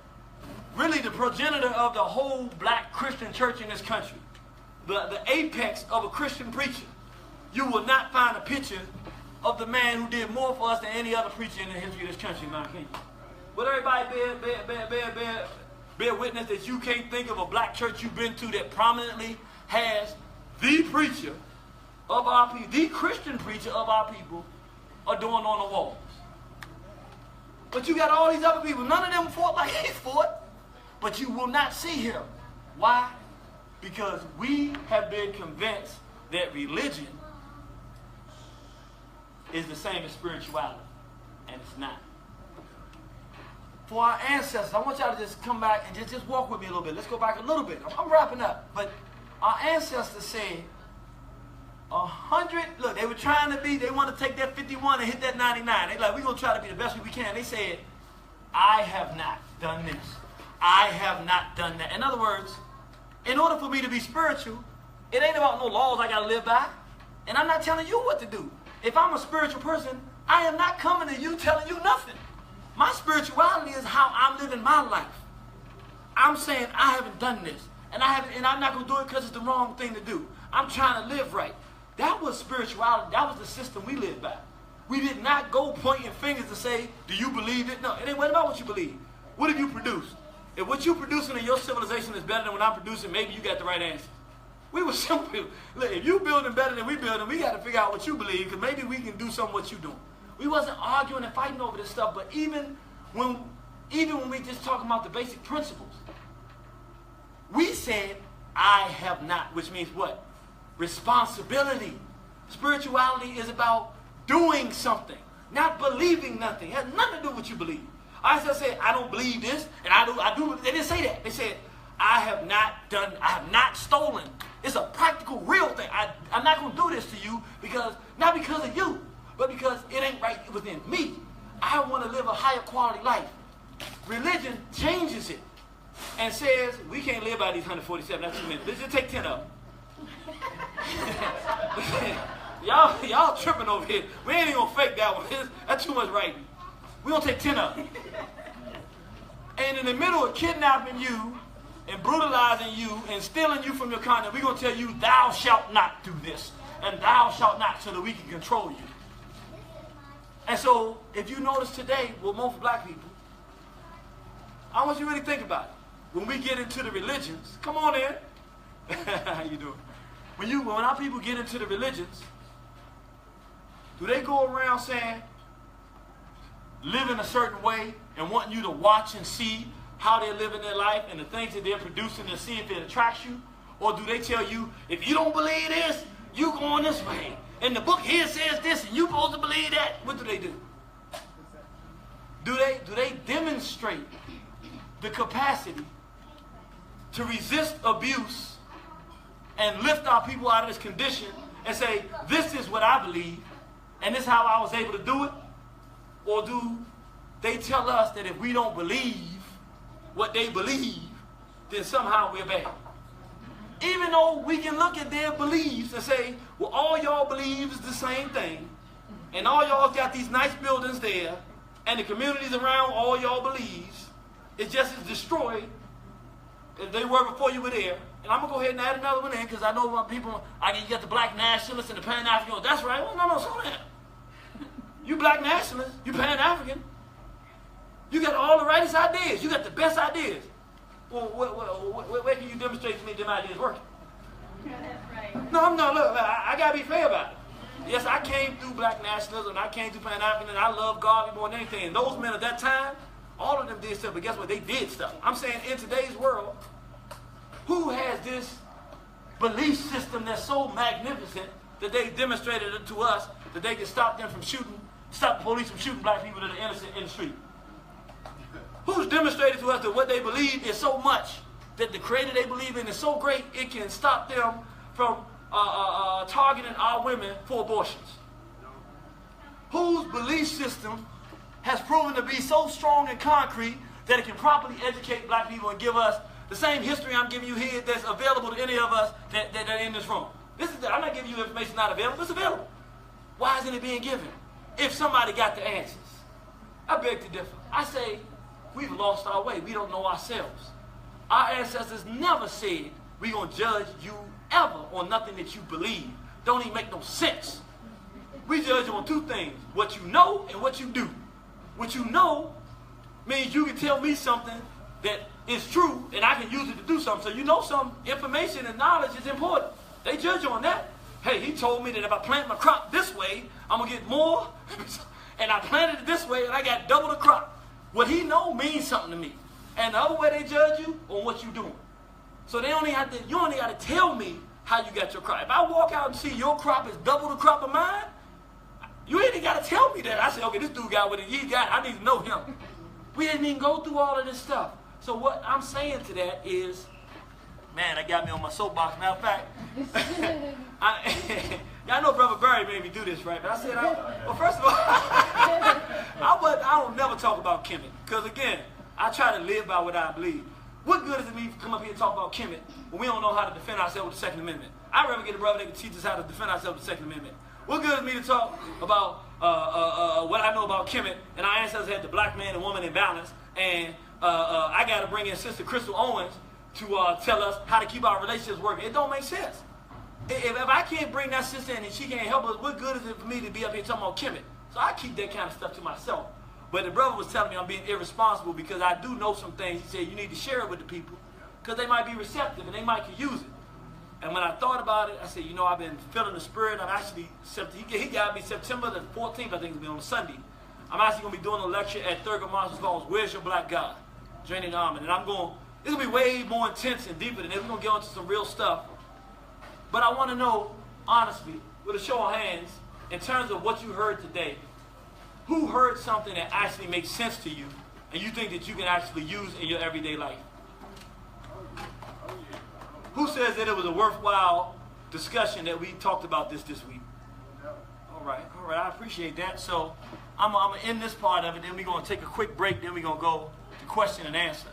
really the progenitor of the whole black Christian church in this country, the apex of a Christian preacher, you will not find a picture of the man who did more for us than any other preacher in the history of this country, in my opinion. Would everybody bear witness that you can't think of a black church you've been to that prominently has the preacher of our people, the Christian preacher of our people, adorned on the walls? But you got all these other people. None of them fought like he fought. But you will not see him. Why? Because we have been convinced that religion is the same as spirituality. And it's not. For our ancestors, I want y'all to just come back and just walk with me a little bit. Let's go back a little bit. I'm wrapping up. But our ancestors said 100, look, they were trying to be, they want to take that 51 and hit that 99. They're like, we're going to try to be the best we can. They said, I have not done this. I have not done that. In other words, in order for me to be spiritual, it ain't about no laws I got to live by. And I'm not telling you what to do. If I'm a spiritual person, I am not coming to you telling you nothing. My spirituality is how I'm living my life. I'm saying I haven't done this. And I'm not going to do it because it's the wrong thing to do. I'm trying to live right. That was spirituality. That was the system we lived by. We did not go pointing fingers to say, do you believe it? No, it ain't about what you believe. What have you produced? If what you're producing in your civilization is better than what I'm producing, maybe you got the right answer. We were simple people. Look, if you building better than we building, we got to figure out what you believe, because maybe we can do something what you doing. We wasn't arguing and fighting over this stuff, but even when we just talking about the basic principles, we said, I have not, which means what? Responsibility. Spirituality is about doing something, not believing nothing. It has nothing to do with what you believe. I said, I don't believe this, and I do. They didn't say that. They said, I have not stolen. It's a practical, real thing. I'm not going to do this to you not because of you, but because it ain't right within me. I want to live a higher quality life. Religion changes it and says, we can't live by these 147. That's 2 minutes. Let's just take 10 of them. Y'all tripping over here. We ain't even going to fake that one. That's too much writing. We're going to take 10 of them. And in the middle of kidnapping you and brutalizing you and stealing you from your content, we're going to tell you, thou shalt not do this. And thou shalt not, so that we can control you. And so, if you notice today, with most black people, I want you to really think about it. When we get into the religions, come on in. How you doing? When our people get into the religions, do they go around saying, live in a certain way and wanting you to watch and see how they're living their life and the things that they're producing and see if it attracts you? Or do they tell you, if you don't believe this, you going this way? And the book here says this and you supposed to believe that? What do they do? Do they demonstrate the capacity to resist abuse and lift our people out of this condition and say, this is what I believe and this is how I was able to do it? Or do they tell us that if we don't believe what they believe, then somehow we're bad? Even though we can look at their beliefs and say, well, all y'all believe is the same thing, and all y'all got these nice buildings there, and the communities around all y'all believes is just as destroyed as they were before you were there. And I'm going to go ahead and add another one in, because I know my people, you got the black nationalists and the Pan-Africans. That's right. Well, no, slow down. You black nationalists, you Pan-African, you got all the rightest ideas. You got the best ideas. Well, where can you demonstrate to me them ideas working? Yeah, that's right. No, look, I got to be fair about it. Yes, I came through black nationalism, and I came through Pan-African, and I love God more than anything. And those men at that time, all of them did stuff, but guess what? They did stuff. I'm saying in today's world, who has this belief system that's so magnificent that they demonstrated it to us that they can stop the police from shooting black people that are innocent in the street? Who's demonstrated to us that what they believe is so much, that the creator they believe in is so great, it can stop them from targeting our women for abortions? Whose belief system has proven to be so strong and concrete that it can properly educate black people and give us the same history I'm giving you here that's available to any of us that are in this room? I'm not giving you information not available. It's available. Why isn't it being given? If somebody got the answers. I beg to differ. I say, we've lost our way. We don't know ourselves. Our ancestors never said, we're going to judge you ever on nothing that you believe. Don't even make no sense. We judge you on two things, what you know and what you do. What you know means you can tell me something that is true and I can use it to do something. So you know some information and knowledge is important. They judge you on that. Hey, he told me that if I plant my crop this way, I'm going to get more. And I planted it this way and I got double the crop. What he know means something to me. And the other way they judge you on what you're doing. So you only got to tell me how you got your crop. If I walk out and see your crop is double the crop of mine, you ain't got to tell me that. I say, okay, this dude got what he got. I need to know him. We didn't even go through all of this stuff. So what I'm saying to that is, man, that got me on my soapbox. Matter of fact, Y'all know Brother Barry made me do this, right? But I said, well, first of all, I don't never talk about Kemet. Because again, I try to live by what I believe. What good is it me to come up here and talk about Kemet when we don't know how to defend ourselves with the Second Amendment? I'd rather get a brother that can teach us how to defend ourselves with the Second Amendment. What good is me to talk about what I know about Kemet and our ancestors had the black man and woman in balance, and I got to bring in Sister Crystal Owens to tell us how to keep our relationships working? It don't make sense. If I can't bring that sister in and she can't help us, what good is it for me to be up here talking about Kemet? So I keep that kind of stuff to myself. But the brother was telling me I'm being irresponsible because I do know some things. He said you need to share it with the people because they might be receptive and they might could use it. And when I thought about it, I said, you know, I've been feeling the spirit. I'm actually, he got me September the 14th, I think it's been on Sunday. I'm actually going to be doing a lecture at Thurgood Marshall Falls, Where's Your Black God? Draining the Army. And it's going to be way more intense and deeper than this. We're going to get onto some real stuff. But I want to know, honestly, with a show of hands, in terms of what you heard today, who heard something that actually makes sense to you and you think that you can actually use in your everyday life? Who says that it was a worthwhile discussion that we talked about this week? All right, I appreciate that. So I'm going to end this part of it, then we're going to take a quick break, then we're going to go to question and answer.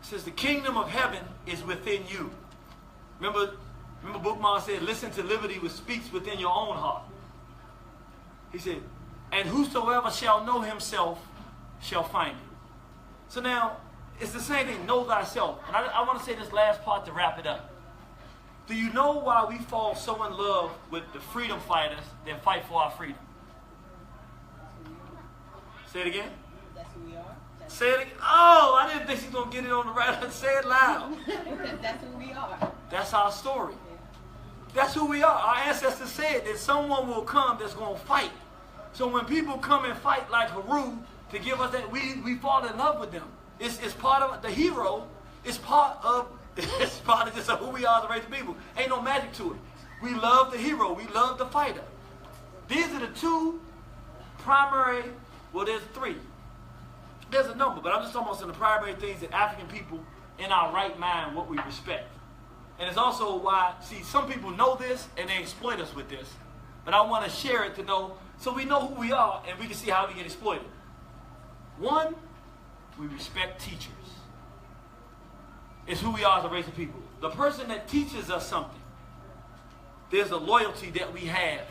It says the kingdom of heaven is within you. Remember Bookman said, listen to liberty which speaks within your own heart. He said, and whosoever shall know himself shall find it. So now, it's the same thing, know thyself. And I want to say this last part to wrap it up. Do you know why we fall so in love with the freedom fighters that fight for our freedom? Say it again. That's who we are. Say it again. Oh, I didn't think she's going to get it on the right. Say it loud. That's who we are. That's our story. That's who we are. Our ancestors said that someone will come that's going to fight. So when people come and fight like Haru to give us that, we fall in love with them. It's part of the hero. It's part of just who we are as a race of people. Ain't no magic to it. We love the hero. We love the fighter. These are the two primary, well, there's three. There's a number, but I'm just almost in the primary things that African people in our right mind, what we respect. And it's also why, see, some people know this and they exploit us with this. But I want to share it to know, so we know who we are and we can see how we get exploited. One, we respect teachers. It's who we are as a race of people. The person that teaches us something, there's a loyalty that we have.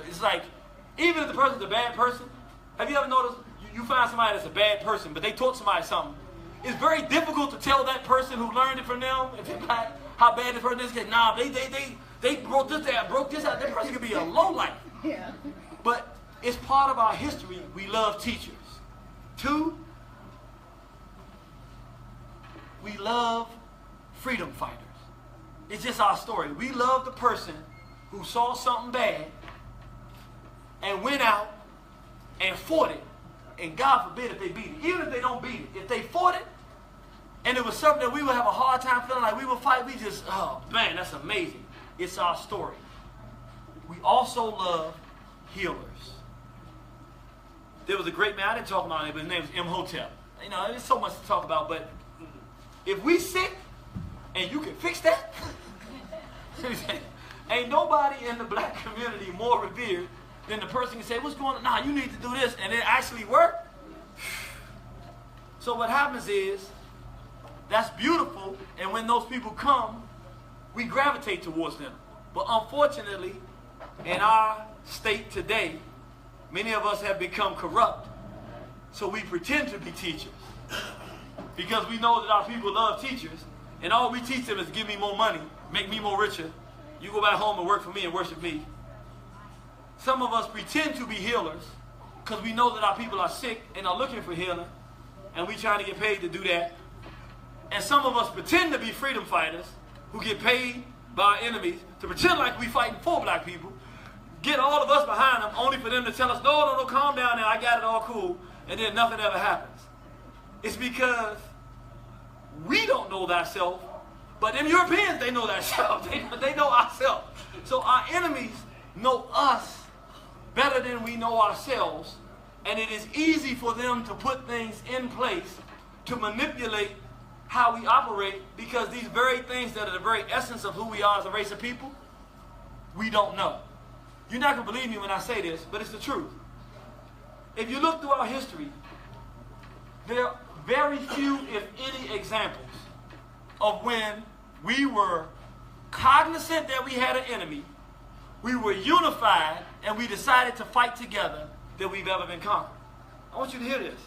It's like, even if the person's a bad person, have you ever noticed, you find somebody that's a bad person, but they taught somebody something. It's very difficult to tell that person who learned it from them, if they're black, how bad this person is. Nah, they broke this out. That person could be a lowlife. Yeah. But it's part of our history. We love teachers. Two, we love freedom fighters. It's just our story. We love the person who saw something bad and went out and fought it. And God forbid if they beat it. Even if they don't beat it. If they fought it, and it was something that we would have a hard time feeling like we would fight, we just, oh man, that's amazing. It's our story. We also love healers. There was a great man, I didn't talk about it, but his name was Imhotep. You know, there's so much to talk about, but if we sick and you can fix that, ain't nobody in the black community more revered than the person can say, what's going on? Nah, you need to do this, and it actually work. So what happens is, that's beautiful, and when those people come, we gravitate towards them. But unfortunately, in our state today, many of us have become corrupt, so we pretend to be teachers. Because we know that our people love teachers, and all we teach them is give me more money, make me more richer. You go back home and work for me and worship me. Some of us pretend to be healers because we know that our people are sick and are looking for healing, and we trying to get paid to do that. And some of us pretend to be freedom fighters who get paid by our enemies to pretend like we fighting for black people, get all of us behind them only for them to tell us, no, calm down now, I got it all cool, and then nothing ever happens. It's because we don't know thyself, but them Europeans, they know thyself. They know ourselves. So our enemies know us better than we know ourselves, and it is easy for them to put things in place to manipulate how we operate, because these very things that are the very essence of who we are as a race of people, we don't know. You're not going to believe me when I say this, but it's the truth. If you look through our history, there are very few, if any, examples of when we were cognizant that we had an enemy, we were unified, and we decided to fight together, that we've ever been conquered. I want you to hear this.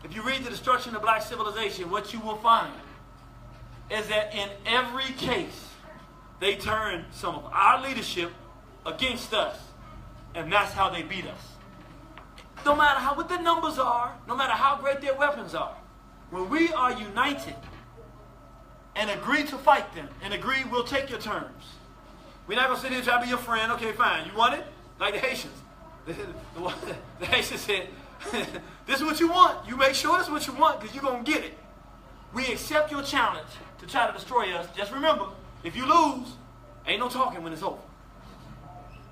If you read the destruction of black civilization, what you will find is that in every case, they turned some of our leadership against us, and that's how they beat us. No matter what the numbers are, no matter how great their weapons are, when we are united and agree to fight them, and agree we'll take your terms. We're not going to sit here and try to be your friend. Okay, fine. You want it? Like the Haitians. The Haitians said, this is what you want. You make sure this is what you want, because you're going to get it. We accept your challenge to try to destroy us. Just remember, if you lose, ain't no talking when it's over.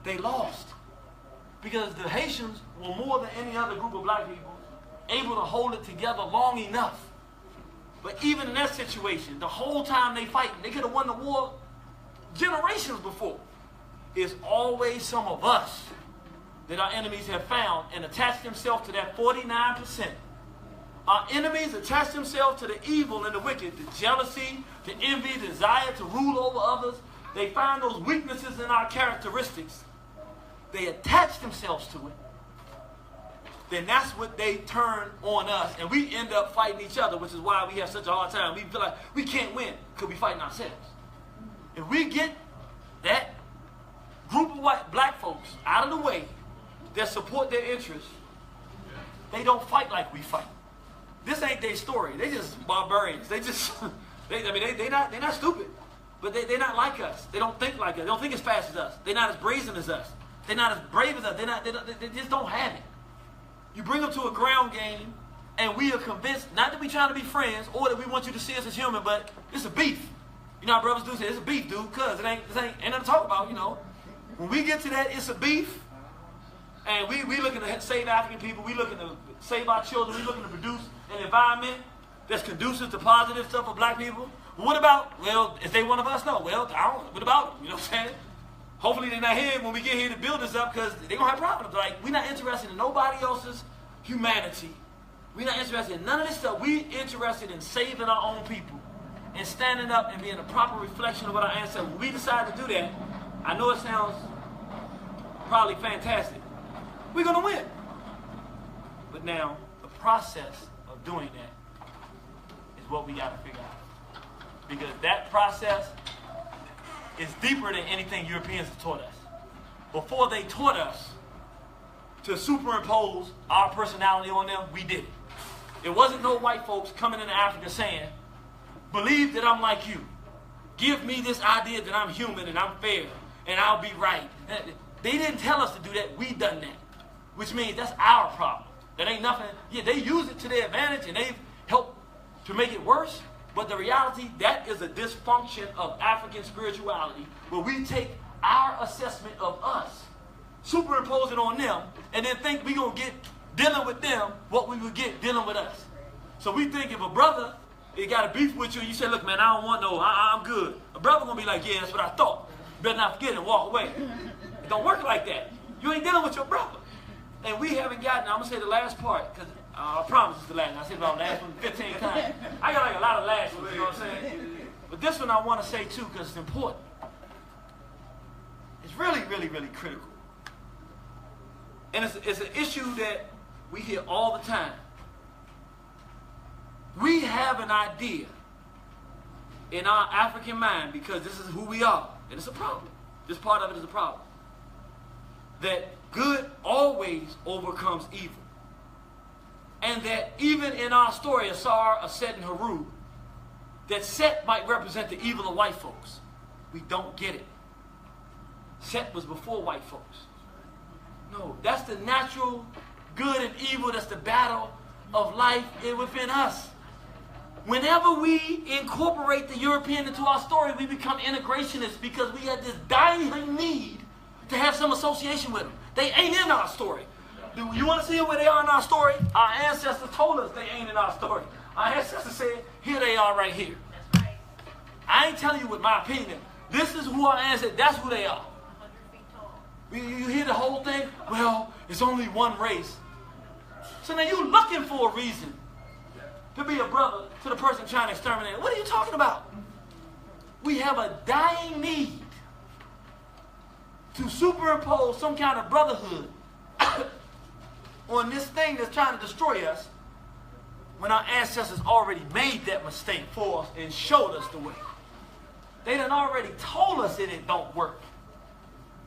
They lost. Because the Haitians were more than any other group of black people able to hold it together long enough. But even in that situation, the whole time they fighting, they could have won the war generations before. It's always some of us that our enemies have found and attached themselves to that 49%. Our enemies attach themselves to the evil and the wicked, the jealousy, the envy, the desire to rule over others. They find those weaknesses in our characteristics. They attach themselves to it. Then that's what they turn on us, and we end up fighting each other, which is why we have such a hard time. We feel like we can't win because we're fighting ourselves. If we get that group of black folks out of the way that support their interests, they don't fight like we fight. This ain't their story. They just barbarians. They just, they're not stupid, but they're not like us. They don't think like us. They don't think as fast as us. They're not as brazen as us. They're not as brave as us. They just don't have it. You bring them to a ground game, and we are convinced, not that we're trying to be friends or that we want you to see us as human, but it's a beef. You know how brothers do say, it's a beef, dude, because it ain't nothing to talk about, you know. When we get to that, it's a beef, and we looking to save African people, we looking to save our children, we looking to produce an environment that's conducive to positive stuff for black people. But what about, well, is they one of us? No. Well, what about them? You know what I'm saying? Hopefully they're not here when we get here to build this up, because they're going to have problems. Like, we're not interested in nobody else's humanity. We're not interested in none of this stuff. We're interested in saving our own people and standing up and being a proper reflection of what our ancestors. When we decide to do that, I know it sounds probably fantastic. We're going to win. But now, the process of doing that is what we got to figure out. Because that process is deeper than anything Europeans have taught us. Before they taught us to superimpose our personality on them, we did it. It wasn't no white folks coming into Africa saying, believe that I'm like you. Give me this idea that I'm human and I'm fair and I'll be right. They didn't tell us to do that. We done that. Which means that's our problem. That ain't nothing. Yeah, they use it to their advantage and they've helped to make it worse. But the reality, that is a dysfunction of African spirituality, where we take our assessment of us, superimpose it on them, and then think we're going to get dealing with them what we would get dealing with us. So we think if a brother he got a beef with you and you say, look, man, I don't want no, I'm good. A brother going to be like, yeah, that's what I thought. You better not forget it and walk away. It don't work like that. You ain't dealing with your brother. And we haven't gotten, I'm going to say the last part, because I promise it's the last. I said about the last one 15 times. I got like a lot of last ones, you know what I'm saying? But this one I want to say too, because it's important. It's really, really, really critical. And it's an issue that we hear all the time. We have an idea in our African mind, because this is who we are, and it's a problem. This part of it is a problem. That good always overcomes evil. And that even in our story, Asar, Aset, and Haru, that Set might represent the evil of white folks. We don't get it. Set was before white folks. No, that's the natural good and evil. That's the battle of life within us. Whenever we incorporate the European into our story, we become integrationists because we have this dying need to have some association with them. They ain't in our story. Do you want to see where they are in our story? Our ancestors told us they ain't in our story. Our ancestors said, here they are right here. That's right. I ain't telling you with my opinion. This is who our ancestors, that's who they are. You hear the whole thing? Well, it's only one race. So now you're looking for a reason to be a brother to the person trying to exterminate. What are you talking about? We have a dying need to superimpose some kind of brotherhood on this thing that's trying to destroy us when our ancestors already made that mistake for us and showed us the way. They done already told us that it don't work.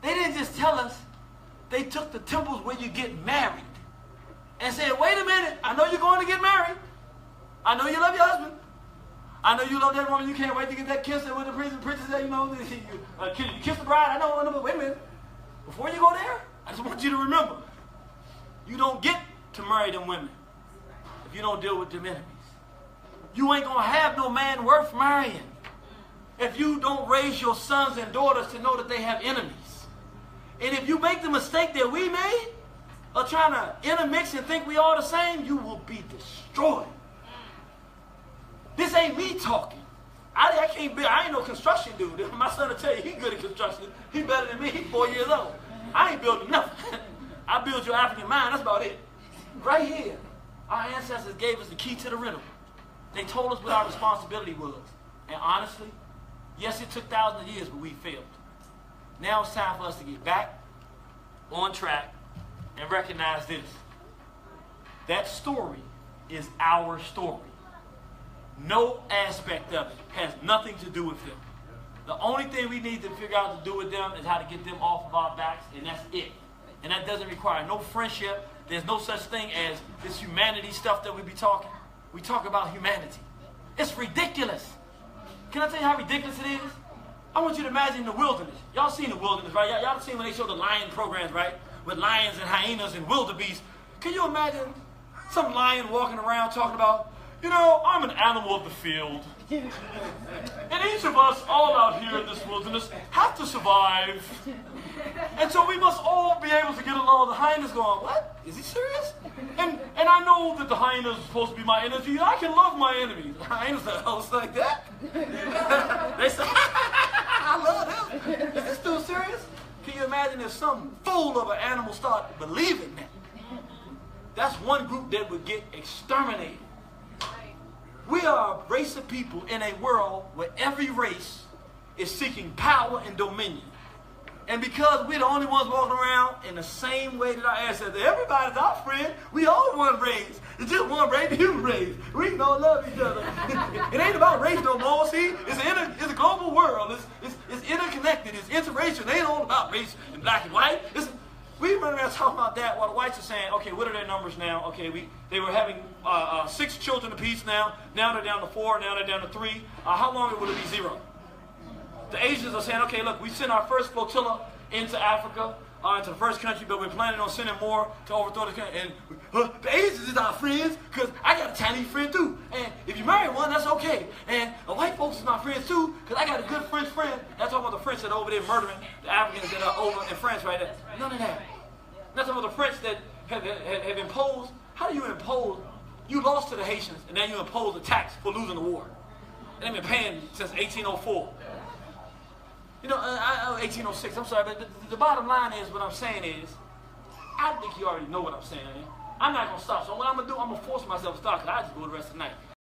They didn't just tell us. They took the temples where you get married and said, wait a minute, I know you're going to get married. I know you love your husband. I know you love that woman. You can't wait to get that kiss with the princess that, you know, you kiss the bride. I know, but wait a minute. Before you go there, I just want you to remember, you don't get to marry them women if you don't deal with them enemies. You ain't going to have no man worth marrying if you don't raise your sons and daughters to know that they have enemies. And if you make the mistake that we made of trying to intermix and think we all the same, you will be destroyed. This ain't me talking. I can't be, I ain't no construction dude. My son will tell you, he good at construction. He better than me. He's 4 years old. I ain't building nothing. I build your African mind. That's about it. Right here, our ancestors gave us the key to the riddle. They told us what our responsibility was. And honestly, yes, it took thousands of years, but we failed. Now it's time for us to get back on track and recognize this. That story is our story. No aspect of it has nothing to do with them. The only thing we need to figure out to do with them is how to get them off of our backs, and that's it. And that doesn't require no friendship. There's no such thing as this humanity stuff that we be talking. We talk about humanity. It's ridiculous. Can I tell you how ridiculous it is? I want you to imagine the wilderness. Y'all seen the wilderness, right? Y'all seen when they show the lion programs, right? With lions and hyenas and wildebeest. Can you imagine some lion walking around talking about, you know, I'm an animal of the field. And each of us, all out here in this wilderness, have to survive. And so we must all be able to get along. The hyena's going, what? Is he serious? And I know that the hyena is supposed to be my enemy. I can love my enemies. The hyena's like that? They say, I love him. Is this still serious? Can you imagine if some fool of an animal start believing that? That's one group that would get exterminated. We are a race of people in a world where every race is seeking power and dominion. And because we're the only ones walking around in the same way that our ancestors, everybody's our friend. We all one race. It's just one race, the human race. We can all love each other. It ain't about race no more. See, it's a global world. It's interconnected. It's interracial. It ain't all about race and black and white. We run around talking about that while the whites are saying, okay, what are their numbers now? Okay, they were having 6 children apiece now. Now they're down to 4. Now they're down to 3. How long will it be 0? The Asians are saying, okay, look, we sent our first flotilla into Africa, into the first country, but we're planning on sending more to overthrow the country. And the Asians is our friends, because I got a Chinese friend too. And if you marry one, that's okay. And the white folks is my friends too, because I got a good French friend. That's talking about the French that are over there murdering the Africans that are over in France right there. None of that. That's talking about the French that have imposed. How do you impose? You lost to the Haitians, and then you impose a tax for losing the war. They've been paying since 1804. You know, 1806, I'm sorry, but the bottom line is, what I'm saying is, I think you already know what I'm saying. I'm not going to stop. So what I'm going to do, I'm going to force myself to stop, because I just go the rest of the night.